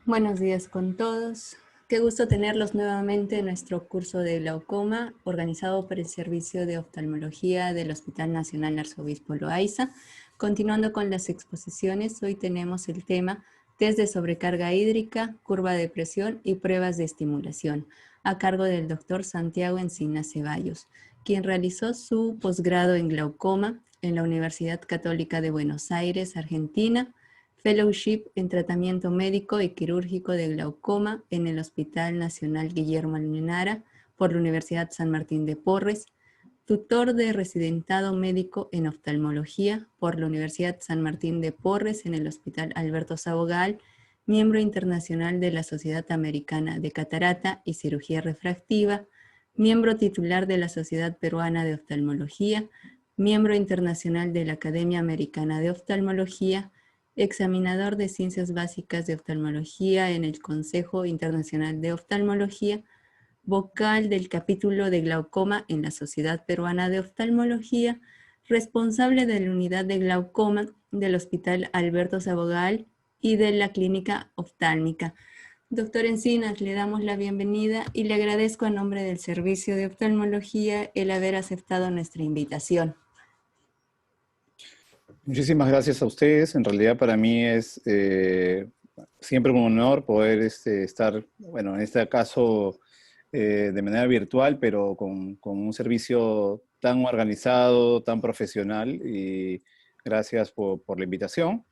Buenos días con todos. Qué gusto tenerlos nuevamente en nuestro curso de glaucoma, organizado por el Servicio de Oftalmología del Hospital Nacional Arzobispo Loaiza. Continuando con las exposiciones, hoy tenemos el tema test de sobrecarga hídrica, curva de presión y pruebas de estimulación, a cargo del doctor Santiago Encinas Ceballos, quien realizó su posgrado en glaucoma en la Universidad Católica de Buenos Aires, Argentina, Fellowship en Tratamiento Médico y Quirúrgico de Glaucoma en el Hospital Nacional Guillermo Almenara por la Universidad San Martín de Porres, tutor de residentado médico en oftalmología por la Universidad San Martín de Porres en el Hospital Alberto Sabogal, miembro internacional de la Sociedad Americana de Catarata y Cirugía Refractiva, miembro titular de la Sociedad Peruana de Oftalmología, miembro internacional de la Academia Americana de Oftalmología, examinador de Ciencias Básicas de Oftalmología en el Consejo Internacional de Oftalmología, vocal del capítulo de glaucoma en la Sociedad Peruana de Oftalmología, responsable de la unidad de glaucoma del Hospital Alberto Sabogal y de la Clínica Oftálmica. Doctor Encinas, le damos la bienvenida y le agradezco a nombre del Servicio de Oftalmología el haber aceptado nuestra invitación. Muchísimas gracias a ustedes. En realidad para mí es siempre un honor poder estar, bueno, en este caso de manera virtual, pero con un servicio tan organizado, tan profesional, y gracias por la invitación.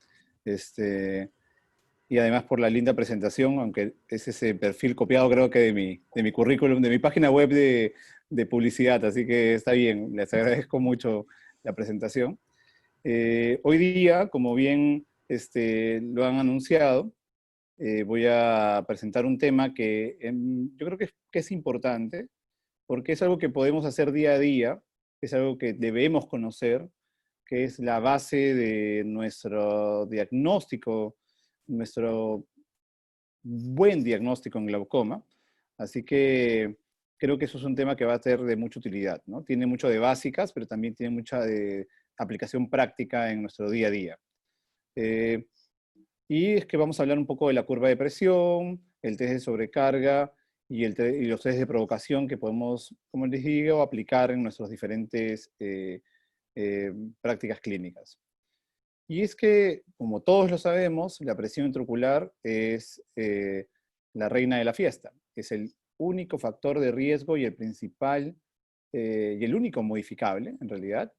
Y además por la linda presentación, aunque es ese perfil copiado creo que de mi currículum, de mi página web de publicidad, así que está bien, les agradezco mucho la presentación. Hoy día, como bien lo han anunciado, voy a presentar un tema que yo creo que es importante, porque es algo que podemos hacer día a día, es algo que debemos conocer, que es la base de nuestro diagnóstico, nuestro buen diagnóstico en glaucoma. Así que creo que eso es un tema que va a ser de mucha utilidad, ¿no? Tiene mucho de básicas, pero también tiene mucha de aplicación práctica en nuestro día a día. Eh, y es que vamos a hablar un poco de la curva de presión, el test de sobrecarga y los test de provocación que podemos, como les digo, aplicar en nuestras diferentes prácticas clínicas. Y es que, como todos lo sabemos, la presión intraocular es la reina de la fiesta. Es el único factor de riesgo y el principal y el único modificable, en realidad,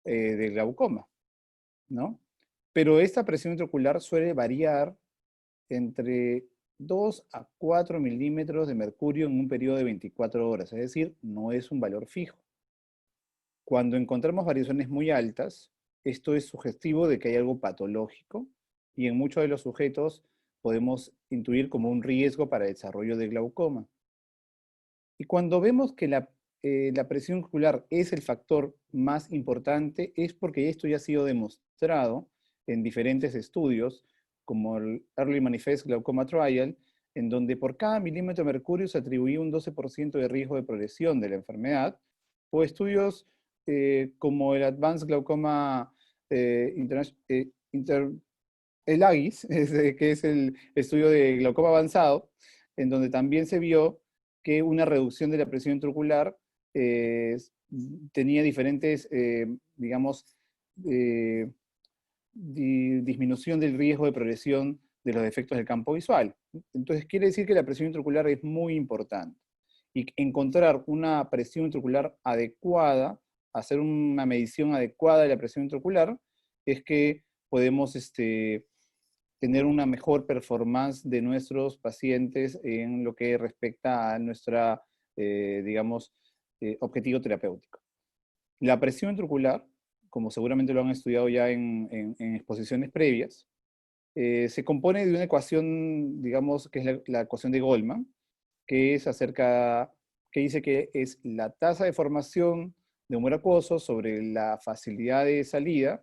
del glaucoma, ¿no? Pero esta presión intraocular suele variar entre 2 a 4 milímetros de mercurio en un periodo de 24 horas, es decir, no es un valor fijo. Cuando encontramos variaciones muy altas, esto es sugestivo de que hay algo patológico y en muchos de los sujetos podemos intuir como un riesgo para el desarrollo de glaucoma. Y cuando vemos que la presión ocular es el factor más importante, es porque esto ya ha sido demostrado en diferentes estudios, como el Early Manifest Glaucoma Trial, en donde por cada milímetro de mercurio se atribuía un 12% de riesgo de progresión de la enfermedad, o estudios como el Advanced Glaucoma el AGIS, que es el estudio de glaucoma avanzado, en donde también se vio que una reducción de la presión intraocular tenía diferentes, digamos, disminución del riesgo de progresión de los defectos del campo visual. Entonces quiere decir que la presión intraocular es muy importante. Y encontrar una presión intraocular adecuada, hacer una medición adecuada de la presión intraocular, es que podemos tener una mejor performance de nuestros pacientes en lo que respecta a nuestra, digamos, objetivo terapéutico. La presión intraocular, como seguramente lo han estudiado ya en exposiciones previas, se compone de una ecuación, digamos, que es la ecuación de Goldman, que es que dice que es la tasa de formación de humor acuoso sobre la facilidad de salida,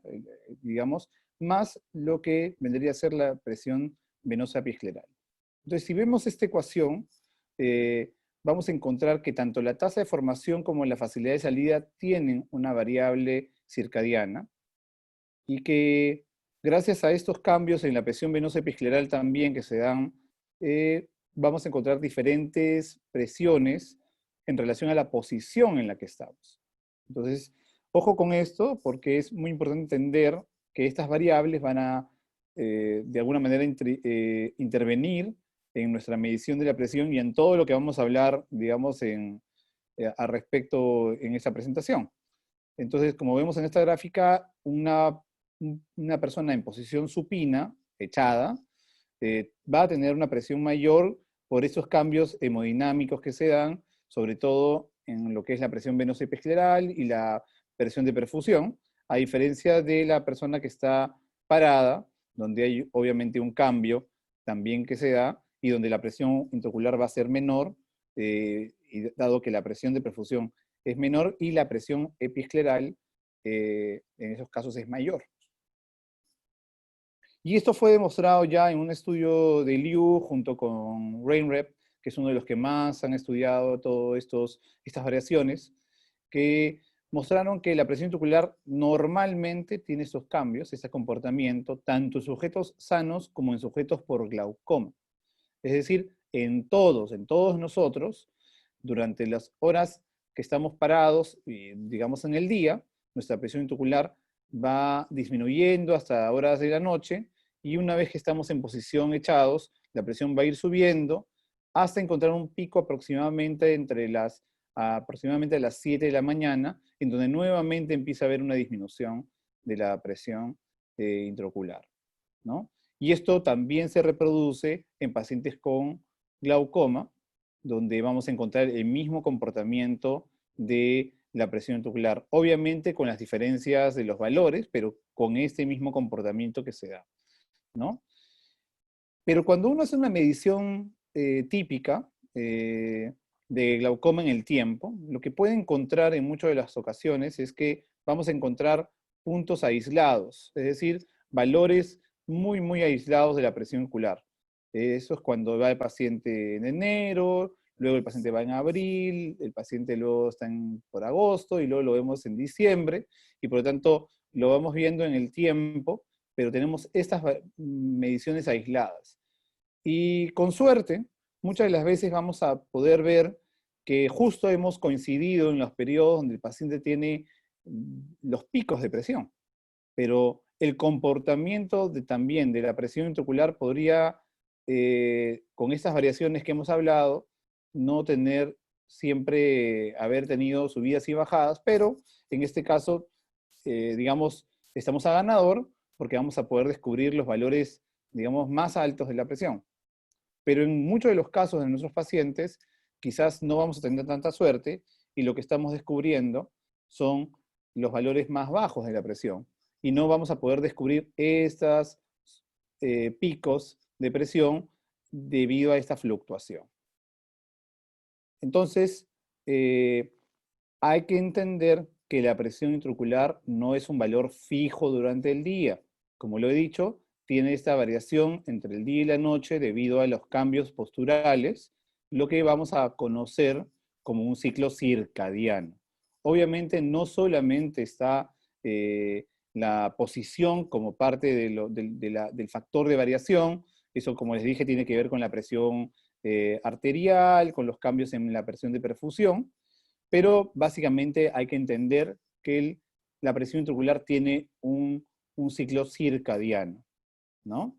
digamos, más lo que vendría a ser la presión venosa episcleral. Entonces, si vemos esta ecuación, vamos a encontrar que tanto la tasa de formación como la facilidad de salida tienen una variable circadiana y que gracias a estos cambios en la presión venosa episcleral también que se dan vamos a encontrar diferentes presiones en relación a la posición en la que estamos. Entonces, ojo con esto, porque es muy importante entender que estas variables van a, de alguna manera, intervenir en nuestra medición de la presión y en todo lo que vamos a hablar, digamos, al respecto en esta presentación. Entonces, como vemos en esta gráfica, una persona en posición supina, echada, va a tener una presión mayor por esos cambios hemodinámicos que se dan, sobre todo en lo que es la presión venosa epiescleral y la presión de perfusión, a diferencia de la persona que está parada, donde hay obviamente un cambio también que se da, y donde la presión intraocular va a ser menor, y dado que la presión de perfusión es menor y la presión epiescleral en esos casos es mayor. Y esto fue demostrado ya en un estudio de Liu junto con Reinrep, que es uno de los que más han estudiado todas estas variaciones, que mostraron que la presión intraocular normalmente tiene estos cambios, ese comportamiento, tanto en sujetos sanos como en sujetos por glaucoma. Es decir, en todos nosotros, durante las horas que estamos parados, digamos en el día, nuestra presión intraocular va disminuyendo hasta horas de la noche, y una vez que estamos en posición echados, la presión va a ir subiendo hasta encontrar un pico aproximadamente aproximadamente a las 7 de la mañana, en donde nuevamente empieza a haber una disminución de la presión intraocular, ¿no? Y esto también se reproduce en pacientes con glaucoma, donde vamos a encontrar el mismo comportamiento de la presión intraocular, obviamente con las diferencias de los valores, pero con este mismo comportamiento que se da, ¿no? Pero cuando uno hace una medición típica de glaucoma en el tiempo, lo que puede encontrar en muchas de las ocasiones es que vamos a encontrar puntos aislados, es decir, valores muy, muy aislados de la presión ocular. Eso es cuando va el paciente en enero, luego el paciente va en abril, el paciente luego está por agosto y luego lo vemos en diciembre, y por lo tanto lo vamos viendo en el tiempo, pero tenemos estas mediciones aisladas. Y con suerte, muchas de las veces vamos a poder ver que justo hemos coincidido en los periodos donde el paciente tiene los picos de presión, pero el comportamiento también de la presión intraocular podría, con estas variaciones que hemos hablado, no tener siempre, haber tenido subidas y bajadas, pero en este caso, digamos, estamos a ganador porque vamos a poder descubrir los valores, digamos, más altos de la presión. Pero en muchos de los casos de nuestros pacientes, quizás no vamos a tener tanta suerte, y lo que estamos descubriendo son los valores más bajos de la presión, y no vamos a poder descubrir estos picos de presión debido a esta fluctuación. Entonces, hay que entender que la presión intraocular no es un valor fijo durante el día. Como lo he dicho, tiene esta variación entre el día y la noche debido a los cambios posturales, lo que vamos a conocer como un ciclo circadiano. Obviamente no solamente está la posición como parte del factor de variación, eso, como les dije, tiene que ver con la presión arterial, con los cambios en la presión de perfusión, pero básicamente hay que entender que la presión intraocular tiene un ciclo circadiano, ¿no?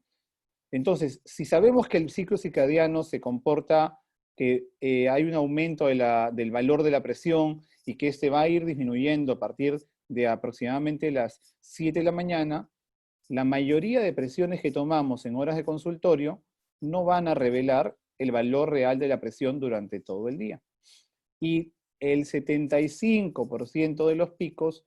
Entonces, si sabemos que el ciclo circadiano se comporta, que hay un aumento del valor de la presión y que este va a ir disminuyendo a partir de aproximadamente las 7 de la mañana, la mayoría de presiones que tomamos en horas de consultorio no van a revelar el valor real de la presión durante todo el día. Y el 75% de los picos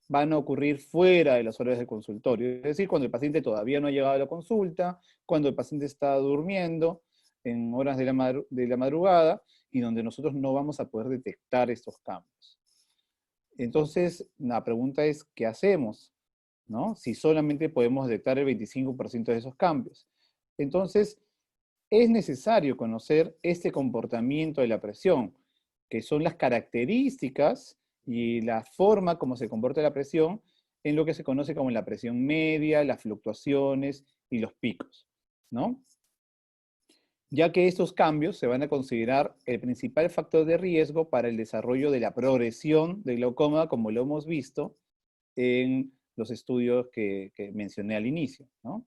van a ocurrir fuera de las horas de consultorio, es decir, cuando el paciente todavía no ha llegado a la consulta, cuando el paciente está durmiendo en horas de la madrugada, y donde nosotros no vamos a poder detectar estos cambios. Entonces, la pregunta es, ¿qué hacemos? ¿No? Si solamente podemos detectar el 25% de esos cambios. Entonces, es necesario conocer este comportamiento de la presión, que son las características y la forma como se comporta la presión en lo que se conoce como la presión media, las fluctuaciones y los picos, ¿no? ya que estos cambios se van a considerar el principal factor de riesgo para el desarrollo de la progresión del glaucoma, como lo hemos visto en los estudios que mencioné al inicio, ¿no?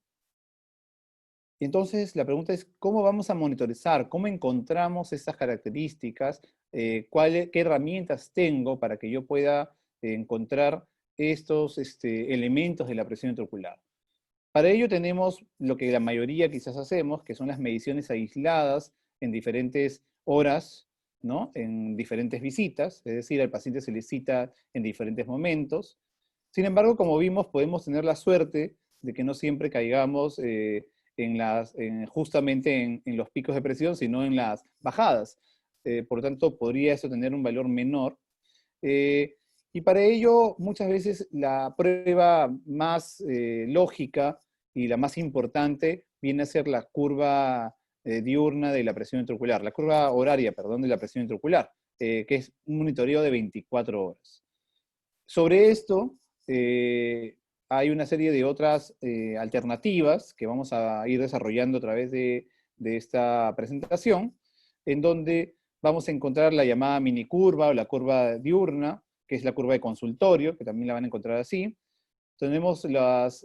Entonces, la pregunta es, ¿cómo vamos a monitorizar? ¿Cómo encontramos estas características? ¿Qué herramientas tengo para que yo pueda encontrar estos elementos de la presión intraocular? Para ello tenemos lo que la mayoría quizás hacemos, que son las mediciones aisladas en diferentes horas, ¿no? En diferentes visitas, es decir, al paciente se le cita en diferentes momentos. Sin embargo, como vimos, podemos tener la suerte de que no siempre caigamos justamente en los picos de presión, sino en las bajadas. Por lo tanto, podría eso tener un valor menor. Eh, y para ello, muchas veces la prueba más lógica y la más importante viene a ser la curva diurna de la presión intraocular, la curva horaria, perdón, de la presión intraocular, que es un monitoreo de 24 horas. Sobre esto, hay una serie de otras alternativas que vamos a ir desarrollando a través de esta presentación, en donde vamos a encontrar la llamada minicurva o la curva diurna, que es la curva de consultorio, que también la van a encontrar así. Tenemos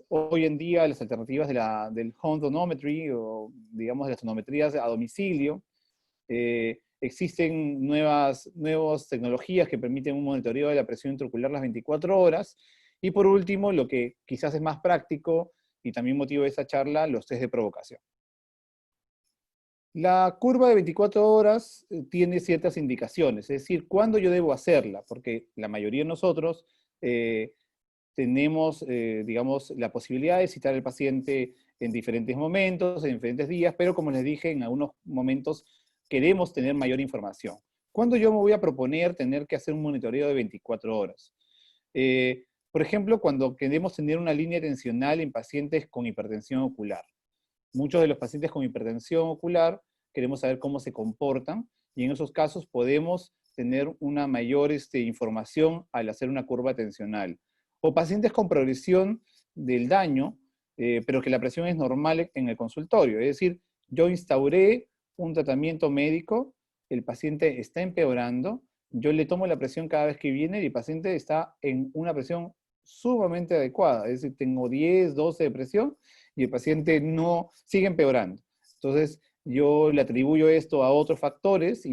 hoy en día las alternativas del home tonometry, o digamos de las tonometrías a domicilio. Existen nuevas tecnologías que permiten un monitoreo de la presión intraocular las 24 horas. Y por último, lo que quizás es más práctico y también motivo de esta charla, los test de provocación. La curva de 24 horas tiene ciertas indicaciones, es decir, cuándo yo debo hacerla, porque la mayoría de nosotros tenemos, digamos, la posibilidad de citar al paciente en diferentes momentos, en diferentes días, pero como les dije, en algunos momentos queremos tener mayor información. ¿Cuándo yo me voy a proponer tener que hacer un monitoreo de 24 horas? Por ejemplo, cuando queremos tener una línea tensional en pacientes con hipertensión ocular. Muchos de los pacientes con hipertensión ocular queremos saber cómo se comportan y en esos casos podemos tener una mayor información al hacer una curva tensional. O pacientes con progresión del daño, pero que la presión es normal en el consultorio. Es decir, yo instauré un tratamiento médico, el paciente está empeorando, yo le tomo la presión cada vez que viene y el paciente está en una presión sumamente adecuada. Es decir, tengo 10, 12 de presión y el paciente no sigue empeorando. Entonces, yo le atribuyo esto a otros factores,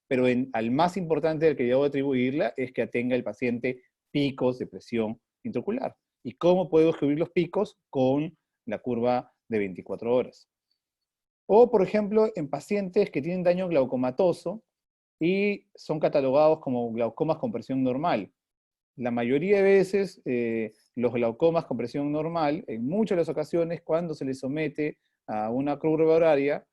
pero al más importante del que debo atribuirla es que tenga el paciente picos de presión intraocular. ¿Y cómo puedo descubrir los picos? Con la curva de 24 horas. O, por ejemplo, en pacientes que tienen daño glaucomatoso y son catalogados como glaucomas con presión normal. La mayoría de veces, los glaucomas con presión normal, en muchas de las ocasiones, cuando se les somete a una curva horaria,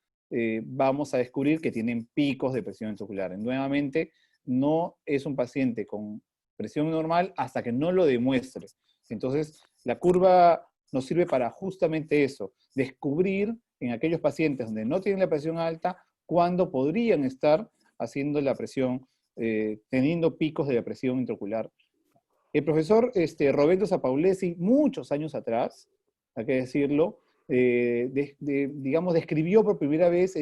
vamos a descubrir que tienen picos de presión intraocular. Nuevamente, no es un paciente con presión normal hasta que no lo demuestre. Entonces, la curva nos sirve para justamente eso, descubrir en aquellos pacientes donde no tienen la presión alta, cuándo podrían estar haciendo la presión, teniendo picos de la presión intraocular. El profesor Roberto Sapaulesi, muchos años atrás, hay que decirlo, digamos, describió por primera vez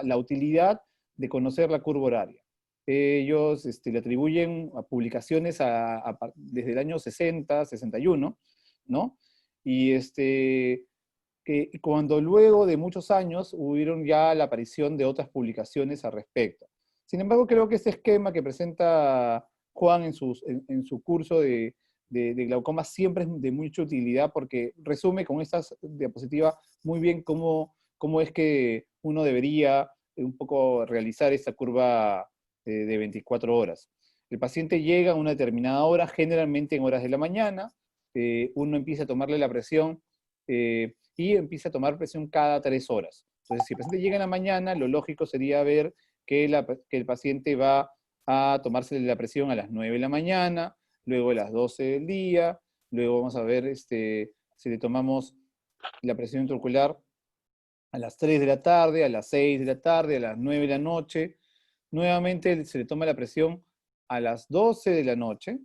la utilidad de conocer la curva horaria. Ellos le atribuyen a publicaciones desde el año 60, 61, ¿no? Y que cuando luego de muchos años hubieron ya la aparición de otras publicaciones al respecto. Sin embargo, creo que este esquema que presenta Juan en su curso de glaucoma siempre es de mucha utilidad porque resume con estas diapositivas muy bien cómo es que uno debería un poco realizar esta curva de 24 horas. El paciente llega a una determinada hora, generalmente en horas de la mañana, uno empieza a tomarle la presión y empieza a tomar presión cada 3 horas. Entonces, si el paciente llega en la mañana, lo lógico sería ver que el paciente va a tomarse la presión a las 9 de la mañana, luego a las 12 del día, luego vamos a ver si le tomamos la presión intraocular a las 3 de la tarde, a las 6 de la tarde, a las 9 de la noche. Nuevamente se le toma la presión a las 12 de la noche.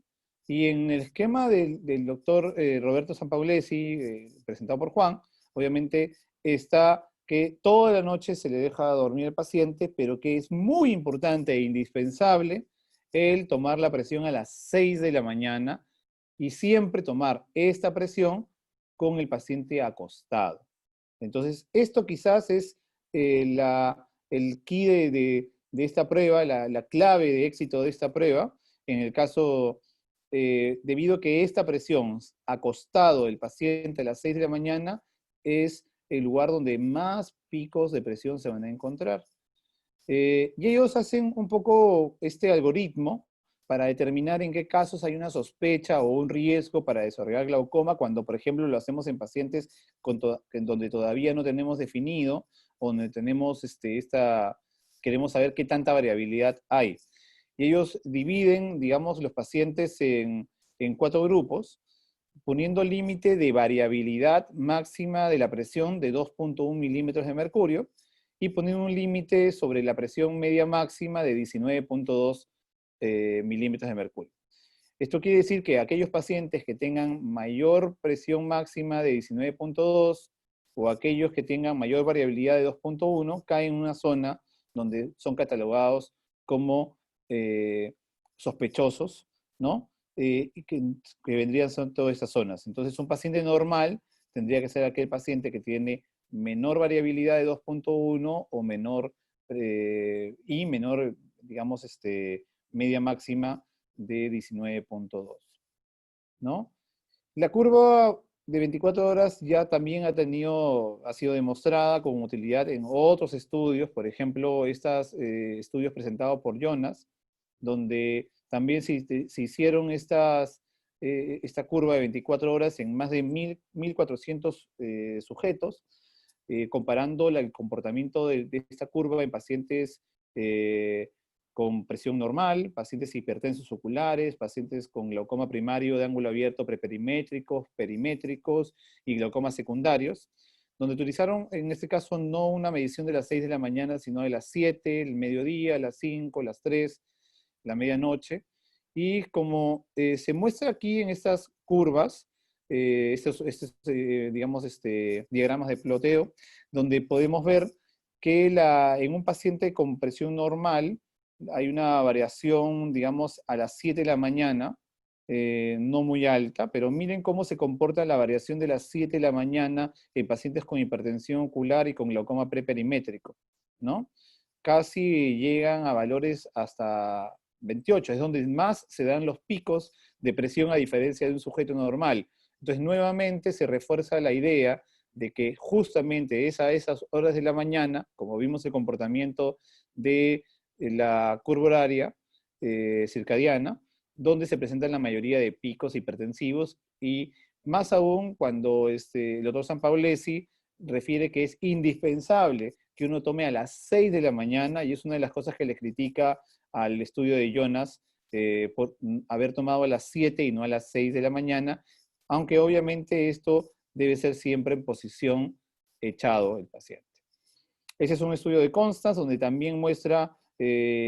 Y en el esquema del doctor Roberto Sampaolesi, presentado por Juan, obviamente está que toda la noche se le deja dormir al paciente, pero que es muy importante e indispensable el tomar la presión a las 6 de la mañana y siempre tomar esta presión con el paciente acostado. Entonces, esto quizás es el key de esta prueba, la clave de éxito de esta prueba, en el caso, debido a que esta presión acostado del paciente a las 6 de la mañana es el lugar donde más picos de presión se van a encontrar. Y ellos hacen un poco este algoritmo para determinar en qué casos hay una sospecha o un riesgo para desarrollar glaucoma, cuando, por ejemplo, lo hacemos en pacientes en donde todavía no tenemos definido, o donde tenemos queremos saber qué tanta variabilidad hay. Y ellos dividen, digamos, los pacientes en 4 grupos, poniendo límite de variabilidad máxima de la presión de 2.1 milímetros de mercurio, y poniendo un límite sobre la presión media máxima de 19.2 milímetros de mercurio. Esto quiere decir que aquellos pacientes que tengan mayor presión máxima de 19.2 o aquellos que tengan mayor variabilidad de 2.1 caen en una zona donde son catalogados como sospechosos, ¿no? Que vendrían son todas esas zonas. Entonces, un paciente normal tendría que ser aquel paciente que tiene menor variabilidad de 2.1 o menor, y menor, digamos, media máxima de 19.2, ¿no? La curva de 24 horas ya también ha sido demostrada con utilidad en otros estudios, por ejemplo, estos estudios presentados por Jonas, donde también se hicieron esta curva de 24 horas en más de 1.400 sujetos, comparando el comportamiento de esta curva en pacientes con presión normal, pacientes hipertensos oculares, pacientes con glaucoma primario de ángulo abierto preperimétricos, perimétricos y glaucomas secundarios, donde utilizaron en este caso no una medición de las 6 de la mañana, sino de las 7, el mediodía, las 5, las 3, la medianoche. Y como se muestra aquí en estas curvas, digamos, diagramas de ploteo, donde podemos ver que en un paciente con presión normal hay una variación, digamos, a las 7 de la mañana, no muy alta, pero miren cómo se comporta la variación de las 7 de la mañana en pacientes con hipertensión ocular y con glaucoma preperimétrico, ¿no? Casi llegan a valores hasta 28, es donde más se dan los picos de presión a diferencia de un sujeto normal. Entonces, nuevamente se refuerza la idea de que justamente es a esas horas de la mañana, como vimos el comportamiento de la curva horaria circadiana, donde se presentan la mayoría de picos hipertensivos, y más aún cuando el doctor Sampaolesi refiere que es indispensable que uno tome a las 6 de la mañana, y es una de las cosas que le critica al estudio de Jonas, por haber tomado a las 7 y no a las 6 de la mañana, aunque obviamente esto debe ser siempre en posición echado el paciente. Ese es un estudio de Constance, donde también muestra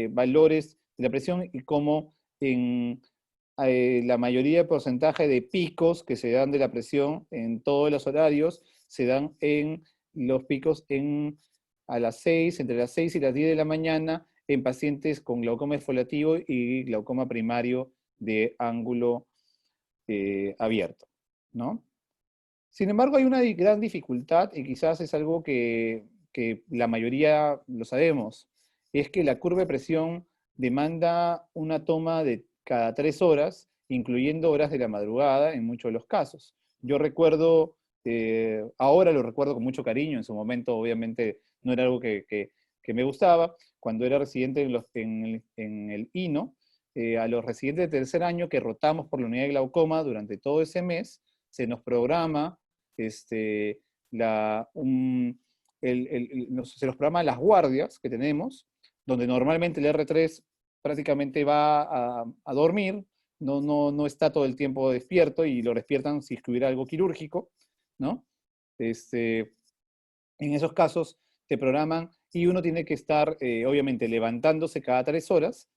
valores de la presión y cómo en la mayoría de porcentaje de picos que se dan de la presión en todos los horarios se dan en los picos a las 6, entre las 6 y las 10 de la mañana, en pacientes con glaucoma exfoliativo y glaucoma primario de ángulo abierto, ¿no? Sin embargo, hay una gran dificultad, y quizás es algo que la mayoría lo sabemos, es que la curva de presión demanda una toma de cada 3 horas, incluyendo horas de la madrugada en muchos de los casos. Yo recuerdo, ahora lo recuerdo con mucho cariño, en su momento obviamente no era algo que me gustaba, cuando era residente en el INO, a los residentes de tercer año que rotamos por la unidad de glaucoma durante todo ese mes, se nos programa se los programa las guardias que tenemos, donde normalmente el R3 prácticamente va a dormir, no está todo el tiempo despierto, y lo despiertan si es que hubiera algo quirúrgico, ¿no? En esos casos te programan y uno tiene que estar, obviamente, levantándose cada 3 horas,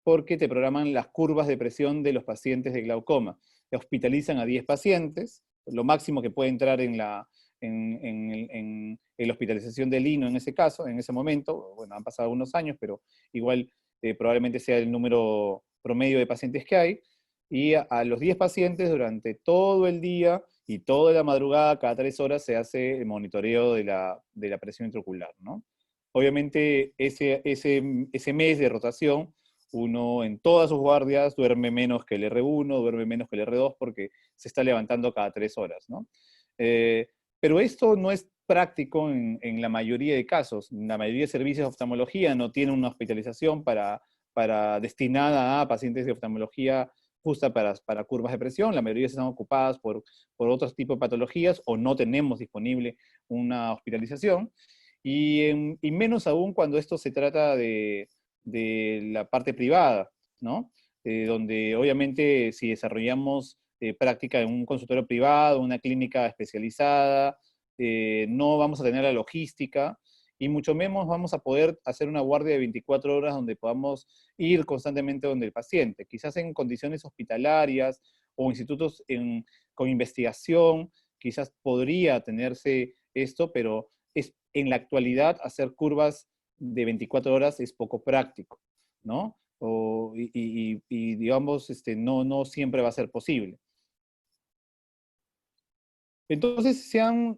porque te programan las curvas de presión de los pacientes de glaucoma. Hospitalizan a 10 pacientes, lo máximo que puede entrar en la en la hospitalización del Lino en ese caso, en ese momento. Bueno, han pasado unos años, pero igual probablemente sea el número promedio de pacientes que hay. Y a los 10 pacientes durante todo el día y toda la madrugada, cada 3 horas, se hace el monitoreo de la presión intraocular, ¿no? Obviamente, ese mes de rotación, uno en todas sus guardias duerme menos que el R1, duerme menos que el R2, porque se está levantando cada 3 horas, ¿no? Pero esto no es práctico en la mayoría de casos. La mayoría de servicios de oftalmología no tienen una hospitalización destinada a pacientes de oftalmología justa para curvas de presión. La mayoría están ocupadas por otros tipos de patologías o no tenemos disponible una hospitalización. Y menos aún cuando esto se trata de la parte privada, ¿no? Donde obviamente si desarrollamos práctica en un consultorio privado, una clínica especializada, no vamos a tener la logística y mucho menos vamos a poder hacer una guardia de 24 horas donde podamos ir constantemente donde el paciente. Quizás en condiciones hospitalarias o institutos con investigación, quizás podría tenerse esto, pero en la actualidad hacer curvas de 24 horas es poco práctico, ¿no? Y digamos, no siempre va a ser posible. Entonces se han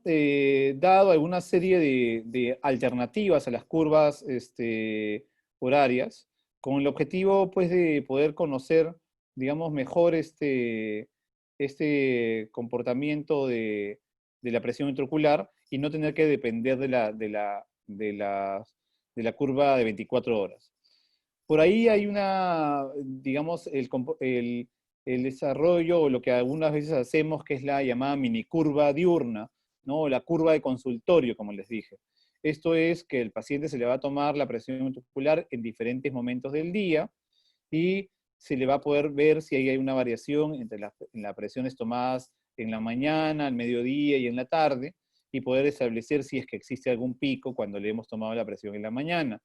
dado alguna serie de alternativas a las curvas horarias, con el objetivo pues, de poder conocer, digamos, mejor este comportamiento de la presión intraocular y no tener que depender de la curva de 24 horas. Por ahí hay digamos, el desarrollo o lo que algunas veces hacemos, que es la llamada minicurva diurna, ¿no? La curva de consultorio, como les dije. Esto es que el paciente se le va a tomar la presión intraocular en diferentes momentos del día y se le va a poder ver si hay una variación entre las presiones tomadas en la mañana, al mediodía y en la tarde, y poder establecer si es que existe algún pico cuando le hemos tomado la presión en la mañana.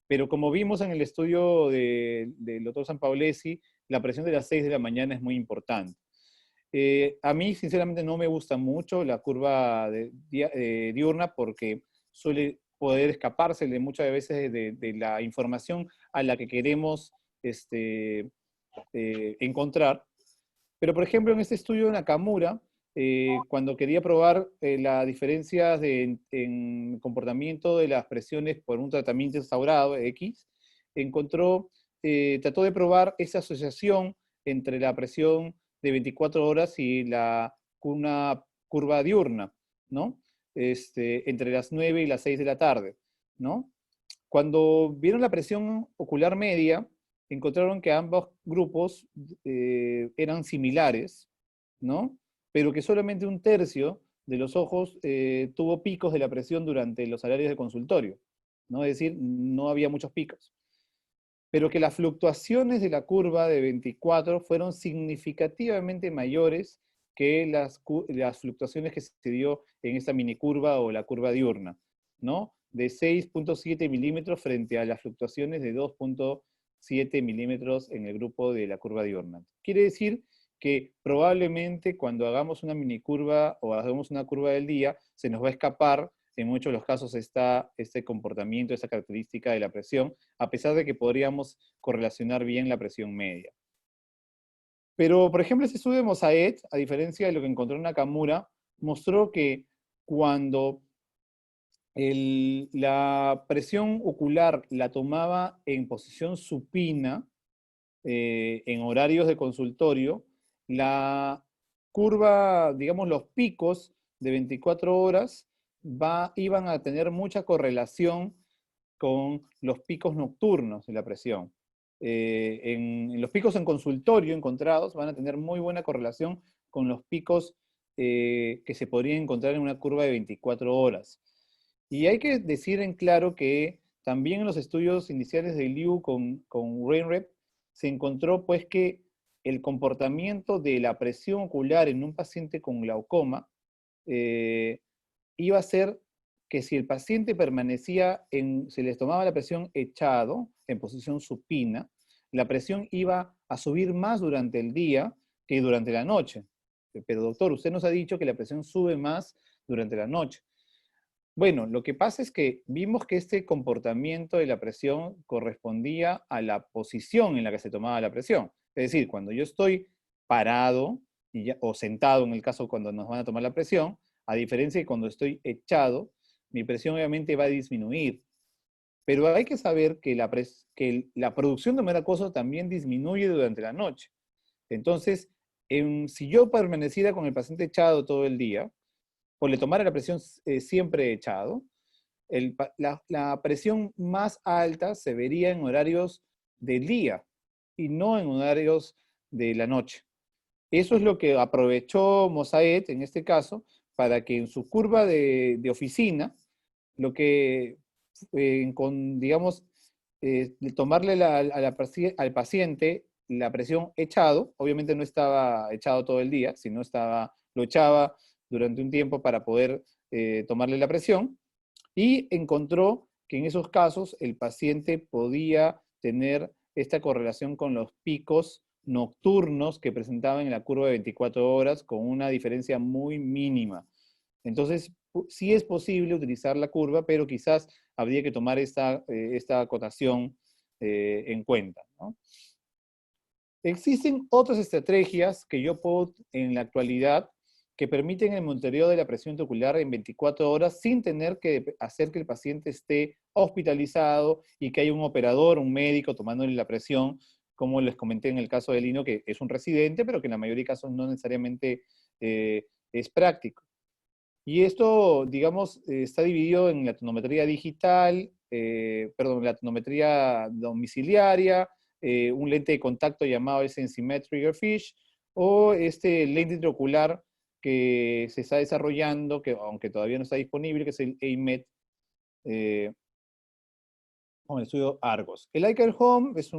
Pero como vimos en el estudio del doctor Sampaolesi, la presión de las 6 de la mañana es muy importante. A mí, sinceramente, no me gusta mucho la curva diurna porque suele poder escapársele muchas veces de la información a la que queremos encontrar. Pero, por ejemplo, en este estudio de Nakamura, cuando quería probar las diferencias en comportamiento de las presiones por un tratamiento instaurado, X, trató de probar esa asociación entre la presión de 24 horas y una curva diurna, ¿no? Entre las 9 y las 6 de la tarde, ¿no? Cuando vieron la presión ocular media, encontraron que ambos grupos eran similares, ¿no? Pero que solamente un tercio de los ojos tuvo picos de la presión durante los horarios de consultorio, ¿no? Es decir, no había muchos picos. Pero que las fluctuaciones de la curva de 24 fueron significativamente mayores que las fluctuaciones que se dio en esta minicurva o la curva diurna, ¿no? De 6.7 milímetros frente a las fluctuaciones de 2.7 milímetros en el grupo de la curva diurna. Quiere decir que probablemente cuando hagamos una minicurva o hagamos una curva del día, se nos va a escapar en muchos de los casos este comportamiento, esta característica de la presión, a pesar de que podríamos correlacionar bien la presión media. Pero, por ejemplo, este estudio de Mosaed, a diferencia de lo que encontró en Nakamura, mostró que cuando la presión ocular la tomaba en posición supina, en horarios de consultorio, la curva, digamos, los picos de 24 horas iban a tener mucha correlación con los picos nocturnos de la presión. En los picos en consultorio encontrados van a tener muy buena correlación con los picos que se podrían encontrar en una curva de 24 horas. Y hay que decir en claro que también en los estudios iniciales de Liu con Wainwright se encontró pues que el comportamiento de la presión ocular en un paciente con glaucoma iba a ser que si el paciente se les tomaba la presión echado, en posición supina, la presión iba a subir más durante el día que durante la noche. Pero doctor, usted nos ha dicho que la presión sube más durante la noche. Bueno, lo que pasa es que vimos que este comportamiento de la presión correspondía a la posición en la que se tomaba la presión. Es decir, cuando yo estoy parado o sentado, en el caso cuando nos van a tomar la presión, a diferencia de cuando estoy echado, mi presión obviamente va a disminuir. Pero hay que saber que la producción de meracoso también disminuye durante la noche. Entonces, si yo permaneciera con el paciente echado todo el día, o le tomara la presión siempre echado, la presión más alta se vería en horarios del día y no en horarios de la noche. Eso es lo que aprovechó Mosaed, en este caso, para que en su curva de oficina, lo que, digamos, tomarle al paciente la presión echado, obviamente no estaba echado todo el día, sino lo echaba durante un tiempo para poder tomarle la presión, y encontró que en esos casos el paciente podía tener esta correlación con los picos nocturnos que presentaban en la curva de 24 horas con una diferencia muy mínima. Entonces, sí es posible utilizar la curva, pero quizás habría que tomar esta acotación en cuenta, ¿no? Existen otras estrategias que yo puedo en la actualidad que permiten el monitoreo de la presión intraocular en 24 horas sin tener que hacer que el paciente esté hospitalizado y que haya un operador, un médico tomándole la presión, como les comenté en el caso de Lino, que es un residente, pero que en la mayoría de casos no necesariamente es práctico. Y esto, digamos, está dividido en la tonometría digital, la tonometría domiciliaria, un lente de contacto llamado el Sensimetric Fish, o este lente intraocular que se está desarrollando, que aunque todavía no está disponible, que es el AMET, con el estudio Argos. El iCare Home es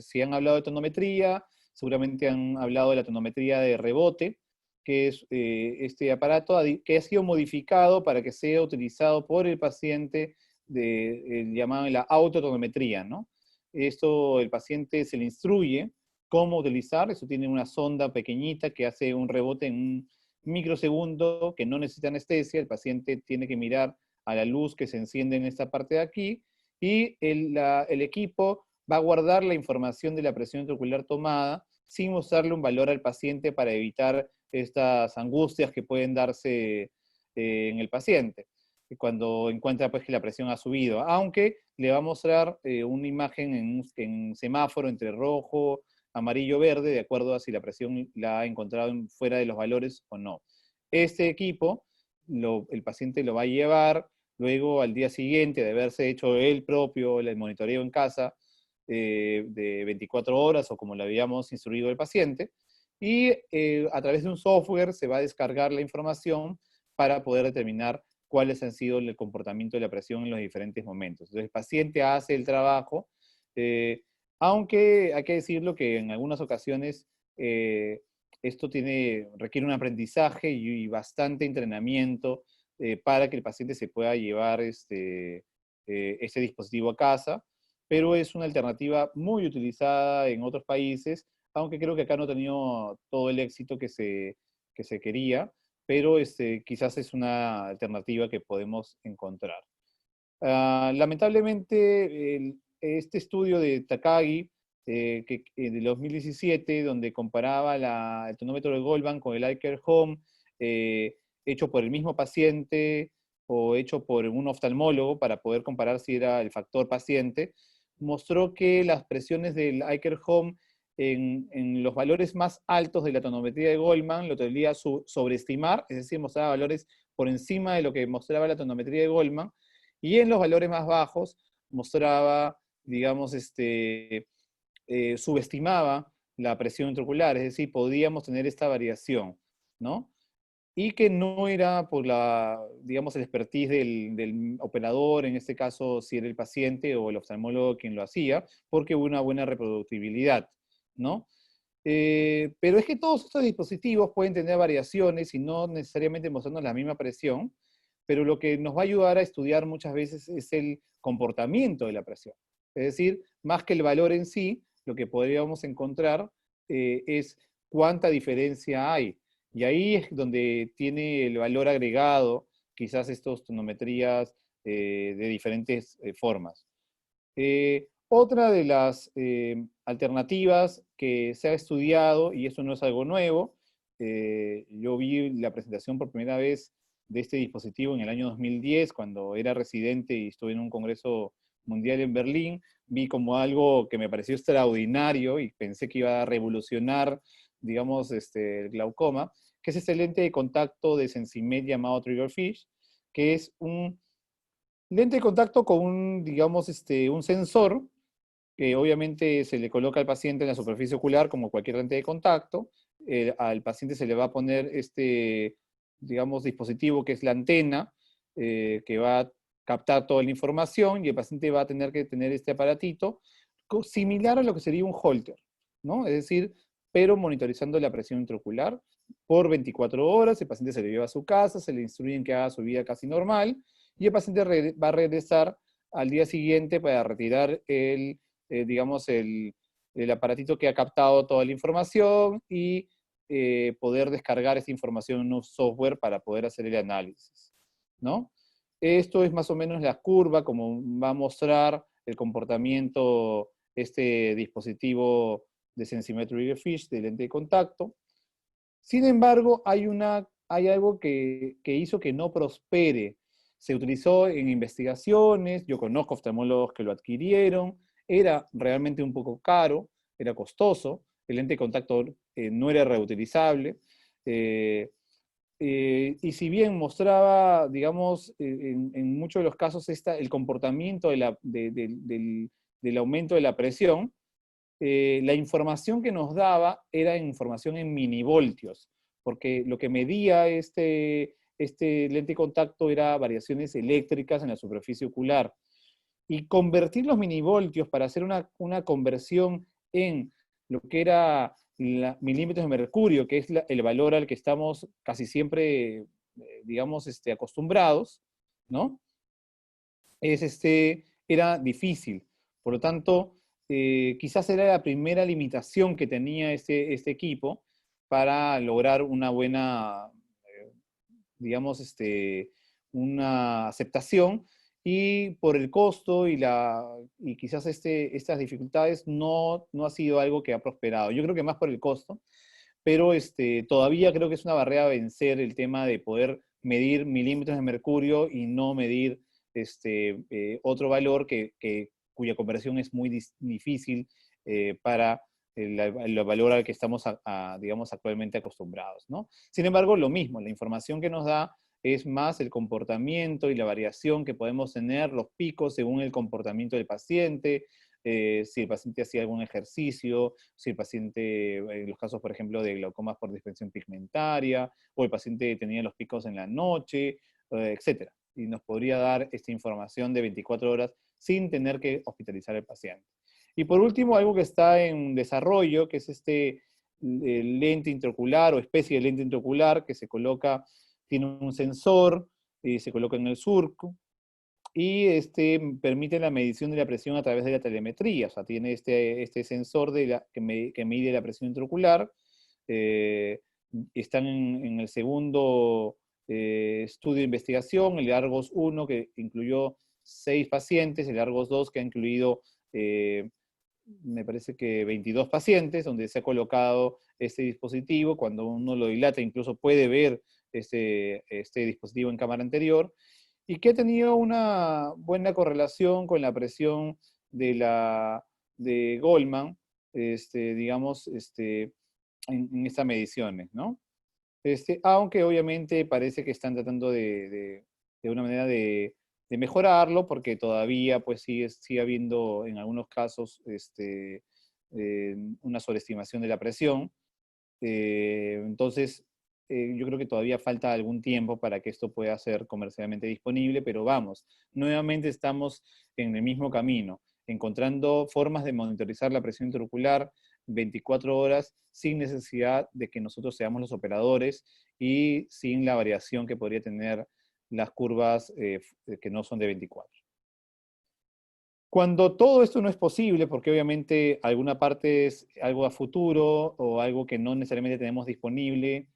si han hablado de tonometría, seguramente han hablado de la tonometría de rebote, que es este aparato que ha sido modificado para que sea utilizado por el paciente llamado la autotonometría, ¿no? Esto el paciente se le instruye cómo utilizar, eso tiene una sonda pequeñita que hace un rebote en un microsegundo que no necesita anestesia, el paciente tiene que mirar a la luz que se enciende en esta parte de aquí, y el equipo va a guardar la información de la presión intraocular tomada sin mostrarle un valor al paciente para evitar estas angustias que pueden darse en el paciente cuando encuentra pues, que la presión ha subido, aunque le va a mostrar una imagen en semáforo entre rojo, amarillo, verde, de acuerdo a si la presión la ha encontrado fuera de los valores o no. Este equipo, el paciente lo va a llevar luego al día siguiente de haberse hecho él propio el monitoreo en casa de 24 horas o como le habíamos instruido al paciente, y a través de un software se va a descargar la información para poder determinar cuáles han sido el comportamiento de la presión en los diferentes momentos. Entonces el paciente hace el trabajo, aunque hay que decirlo que en algunas ocasiones esto requiere un aprendizaje y bastante entrenamiento para que el paciente se pueda llevar este dispositivo a casa, pero es una alternativa muy utilizada en otros países, aunque creo que acá no ha tenido todo el éxito que se quería, pero quizás es una alternativa que podemos encontrar. Lamentablemente, este estudio de Takagi, de 2017, donde comparaba el tonómetro de Goldman con el iCare Home, hecho por el mismo paciente o hecho por un oftalmólogo para poder comparar si era el factor paciente, mostró que las presiones del iCare Home en los valores más altos de la tonometría de Goldman lo tendría sobreestimar, es decir, mostraba valores por encima de lo que mostraba la tonometría de Goldman, y en los valores más bajos mostraba, digamos, subestimaba la presión intraocular, es decir, podíamos tener esta variación, ¿no? Y que no era por digamos, el expertise del operador, en este caso si era el paciente o el oftalmólogo quien lo hacía, porque hubo una buena reproductibilidad, ¿no? Pero es que todos estos dispositivos pueden tener variaciones y no necesariamente mostrarnos la misma presión, pero lo que nos va a ayudar a estudiar muchas veces es el comportamiento de la presión. Es decir, más que el valor en sí, lo que podríamos encontrar es cuánta diferencia hay Y ahí es donde tiene el valor agregado, quizás estos tonometrías de diferentes formas. Otra de las alternativas que se ha estudiado, y eso no es algo nuevo, yo vi la presentación por primera vez de este dispositivo en el año 2010, cuando era residente y estuve en un congreso mundial en Berlín, vi como algo que me pareció extraordinario y pensé que iba a revolucionar, digamos, el glaucoma, que es este lente de contacto de Sensimed llamado Triggerfish, que es un lente de contacto con un, digamos, un sensor que obviamente se le coloca al paciente en la superficie ocular como cualquier lente de contacto. Al paciente se le va a poner digamos, dispositivo que es la antena, que va a captar toda la información y el paciente va a tener que tener este aparatito similar a lo que sería un Holter, ¿no? Es decir, pero monitorizando la presión intraocular por 24 horas, el paciente se le lleva a su casa, se le instruyen que haga su vida casi normal, y el paciente va a regresar al día siguiente para retirar digamos, el aparatito que ha captado toda la información y poder descargar esa información en un software para poder hacer el análisis, ¿no? Esto es más o menos la curva, como va a mostrar el comportamiento este dispositivo de Sensimetry Fish, de lente de contacto. Sin embargo, hay algo que hizo que no prospere. Se utilizó en investigaciones, yo conozco oftalmólogos que lo adquirieron, era realmente un poco caro, era costoso, el lente de contacto no era reutilizable, eh, y si bien mostraba, digamos, en muchos de los casos el comportamiento del aumento de la presión, la información que nos daba era información en milivoltios, porque lo que medía este lente de contacto era variaciones eléctricas en la superficie ocular. Y convertir los milivoltios para hacer una conversión en lo que era milímetros de mercurio, que es el valor al que estamos casi siempre, digamos, acostumbrados, ¿no? Era difícil. Por lo tanto, quizás era la primera limitación que tenía este equipo para lograr una buena, digamos, una aceptación, y por el costo y quizás estas dificultades no ha sido algo que ha prosperado. Yo creo que más por el costo, pero todavía creo que es una barrera a vencer el tema de poder medir milímetros de mercurio y no medir otro valor cuya conversión es muy difícil para el valor al que estamos, digamos, actualmente acostumbrados, ¿no? Sin embargo, lo mismo, la información que nos da es más el comportamiento y la variación que podemos tener, los picos según el comportamiento del paciente, si el paciente hacía algún ejercicio, si el paciente, en los casos, por ejemplo, de glaucomas por dispersión pigmentaria, o el paciente tenía los picos en la noche, etc. Y nos podría dar esta información de 24 horas sin tener que hospitalizar al paciente. Y por último, algo que está en desarrollo, que es lente intraocular o especie de lente intraocular que se coloca, tiene un sensor, se coloca en el surco, y permite la medición de la presión a través de la telemetría. O sea, tiene este sensor que mide la presión intraocular. Están en el segundo estudio de investigación, el Argos 1, que incluyó 6 pacientes, el Argos 2, que ha incluido, me parece que 22 pacientes, donde se ha colocado este dispositivo. Cuando uno lo dilata, incluso puede ver este dispositivo en cámara anterior, y que ha tenido una buena correlación con la presión de Goldman, digamos, en estas mediciones, ¿no? Aunque obviamente parece que están tratando de una manera de mejorarlo, porque todavía pues sigue habiendo en algunos casos una sobreestimación de la presión. Entonces, yo creo que todavía falta algún tiempo para que esto pueda ser comercialmente disponible, pero vamos, nuevamente estamos en el mismo camino, encontrando formas de monitorizar la presión intraocular 24 horas sin necesidad de que nosotros seamos los operadores y sin la variación que podría tener las curvas que no son de 24. Cuando todo esto no es posible, porque obviamente alguna parte es algo a futuro o algo que no necesariamente tenemos disponible,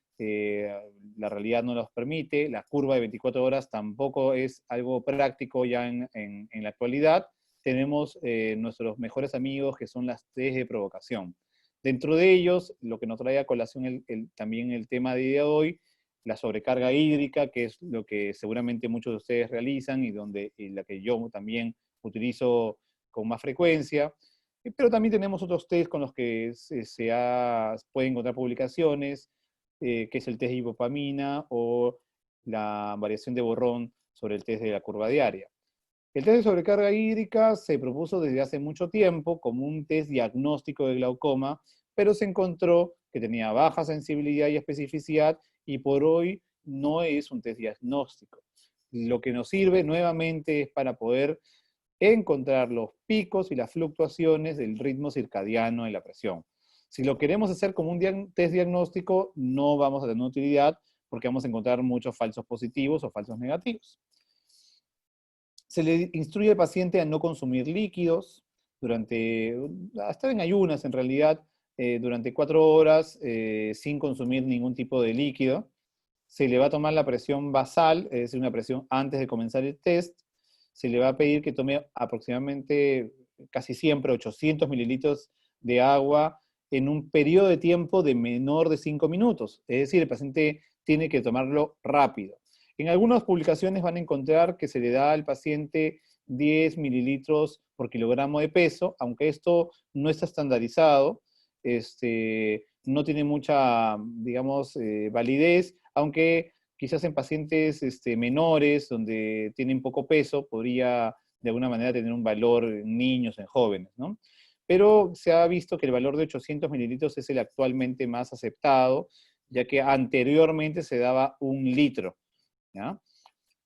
la realidad no los permite, la curva de 24 horas tampoco es algo práctico ya en la actualidad. Tenemos nuestros mejores amigos que son las test de provocación. Dentro de ellos, lo que nos trae a colación también el tema de hoy, la sobrecarga hídrica, que es lo que seguramente muchos de ustedes realizan y la que yo también utilizo con más frecuencia. Pero también tenemos otros test con los que pueden encontrar publicaciones, que es el test de hipopamina o la variación de borrón sobre el test de la curva diaria. El test de sobrecarga hídrica se propuso desde hace mucho tiempo como un test diagnóstico de glaucoma, pero se encontró que tenía baja sensibilidad y especificidad y por hoy no es un test diagnóstico. Lo que nos sirve nuevamente es para poder encontrar los picos y las fluctuaciones del ritmo circadiano de la presión. Si lo queremos hacer como un test diagnóstico, no vamos a tener utilidad porque vamos a encontrar muchos falsos positivos o falsos negativos. Se le instruye al paciente a no consumir líquidos hasta en ayunas en realidad, durante 4 horas sin consumir ningún tipo de líquido. Se le va a tomar la presión basal, es decir, una presión antes de comenzar el test. Se le va a pedir que tome aproximadamente, casi siempre, 800 mililitros de agua en un periodo de tiempo de menor de 5 minutos. Es decir, el paciente tiene que tomarlo rápido. En algunas publicaciones van a encontrar que se le da al paciente 10 mililitros por kilogramo de peso, aunque esto no está estandarizado, no tiene mucha, digamos, validez, aunque quizás en pacientes menores, donde tienen poco peso, podría de alguna manera tener un valor en niños, en jóvenes, ¿no? Pero se ha visto que el valor de 800 mililitros es el actualmente más aceptado, ya que anteriormente se daba 1 litro, ¿ya?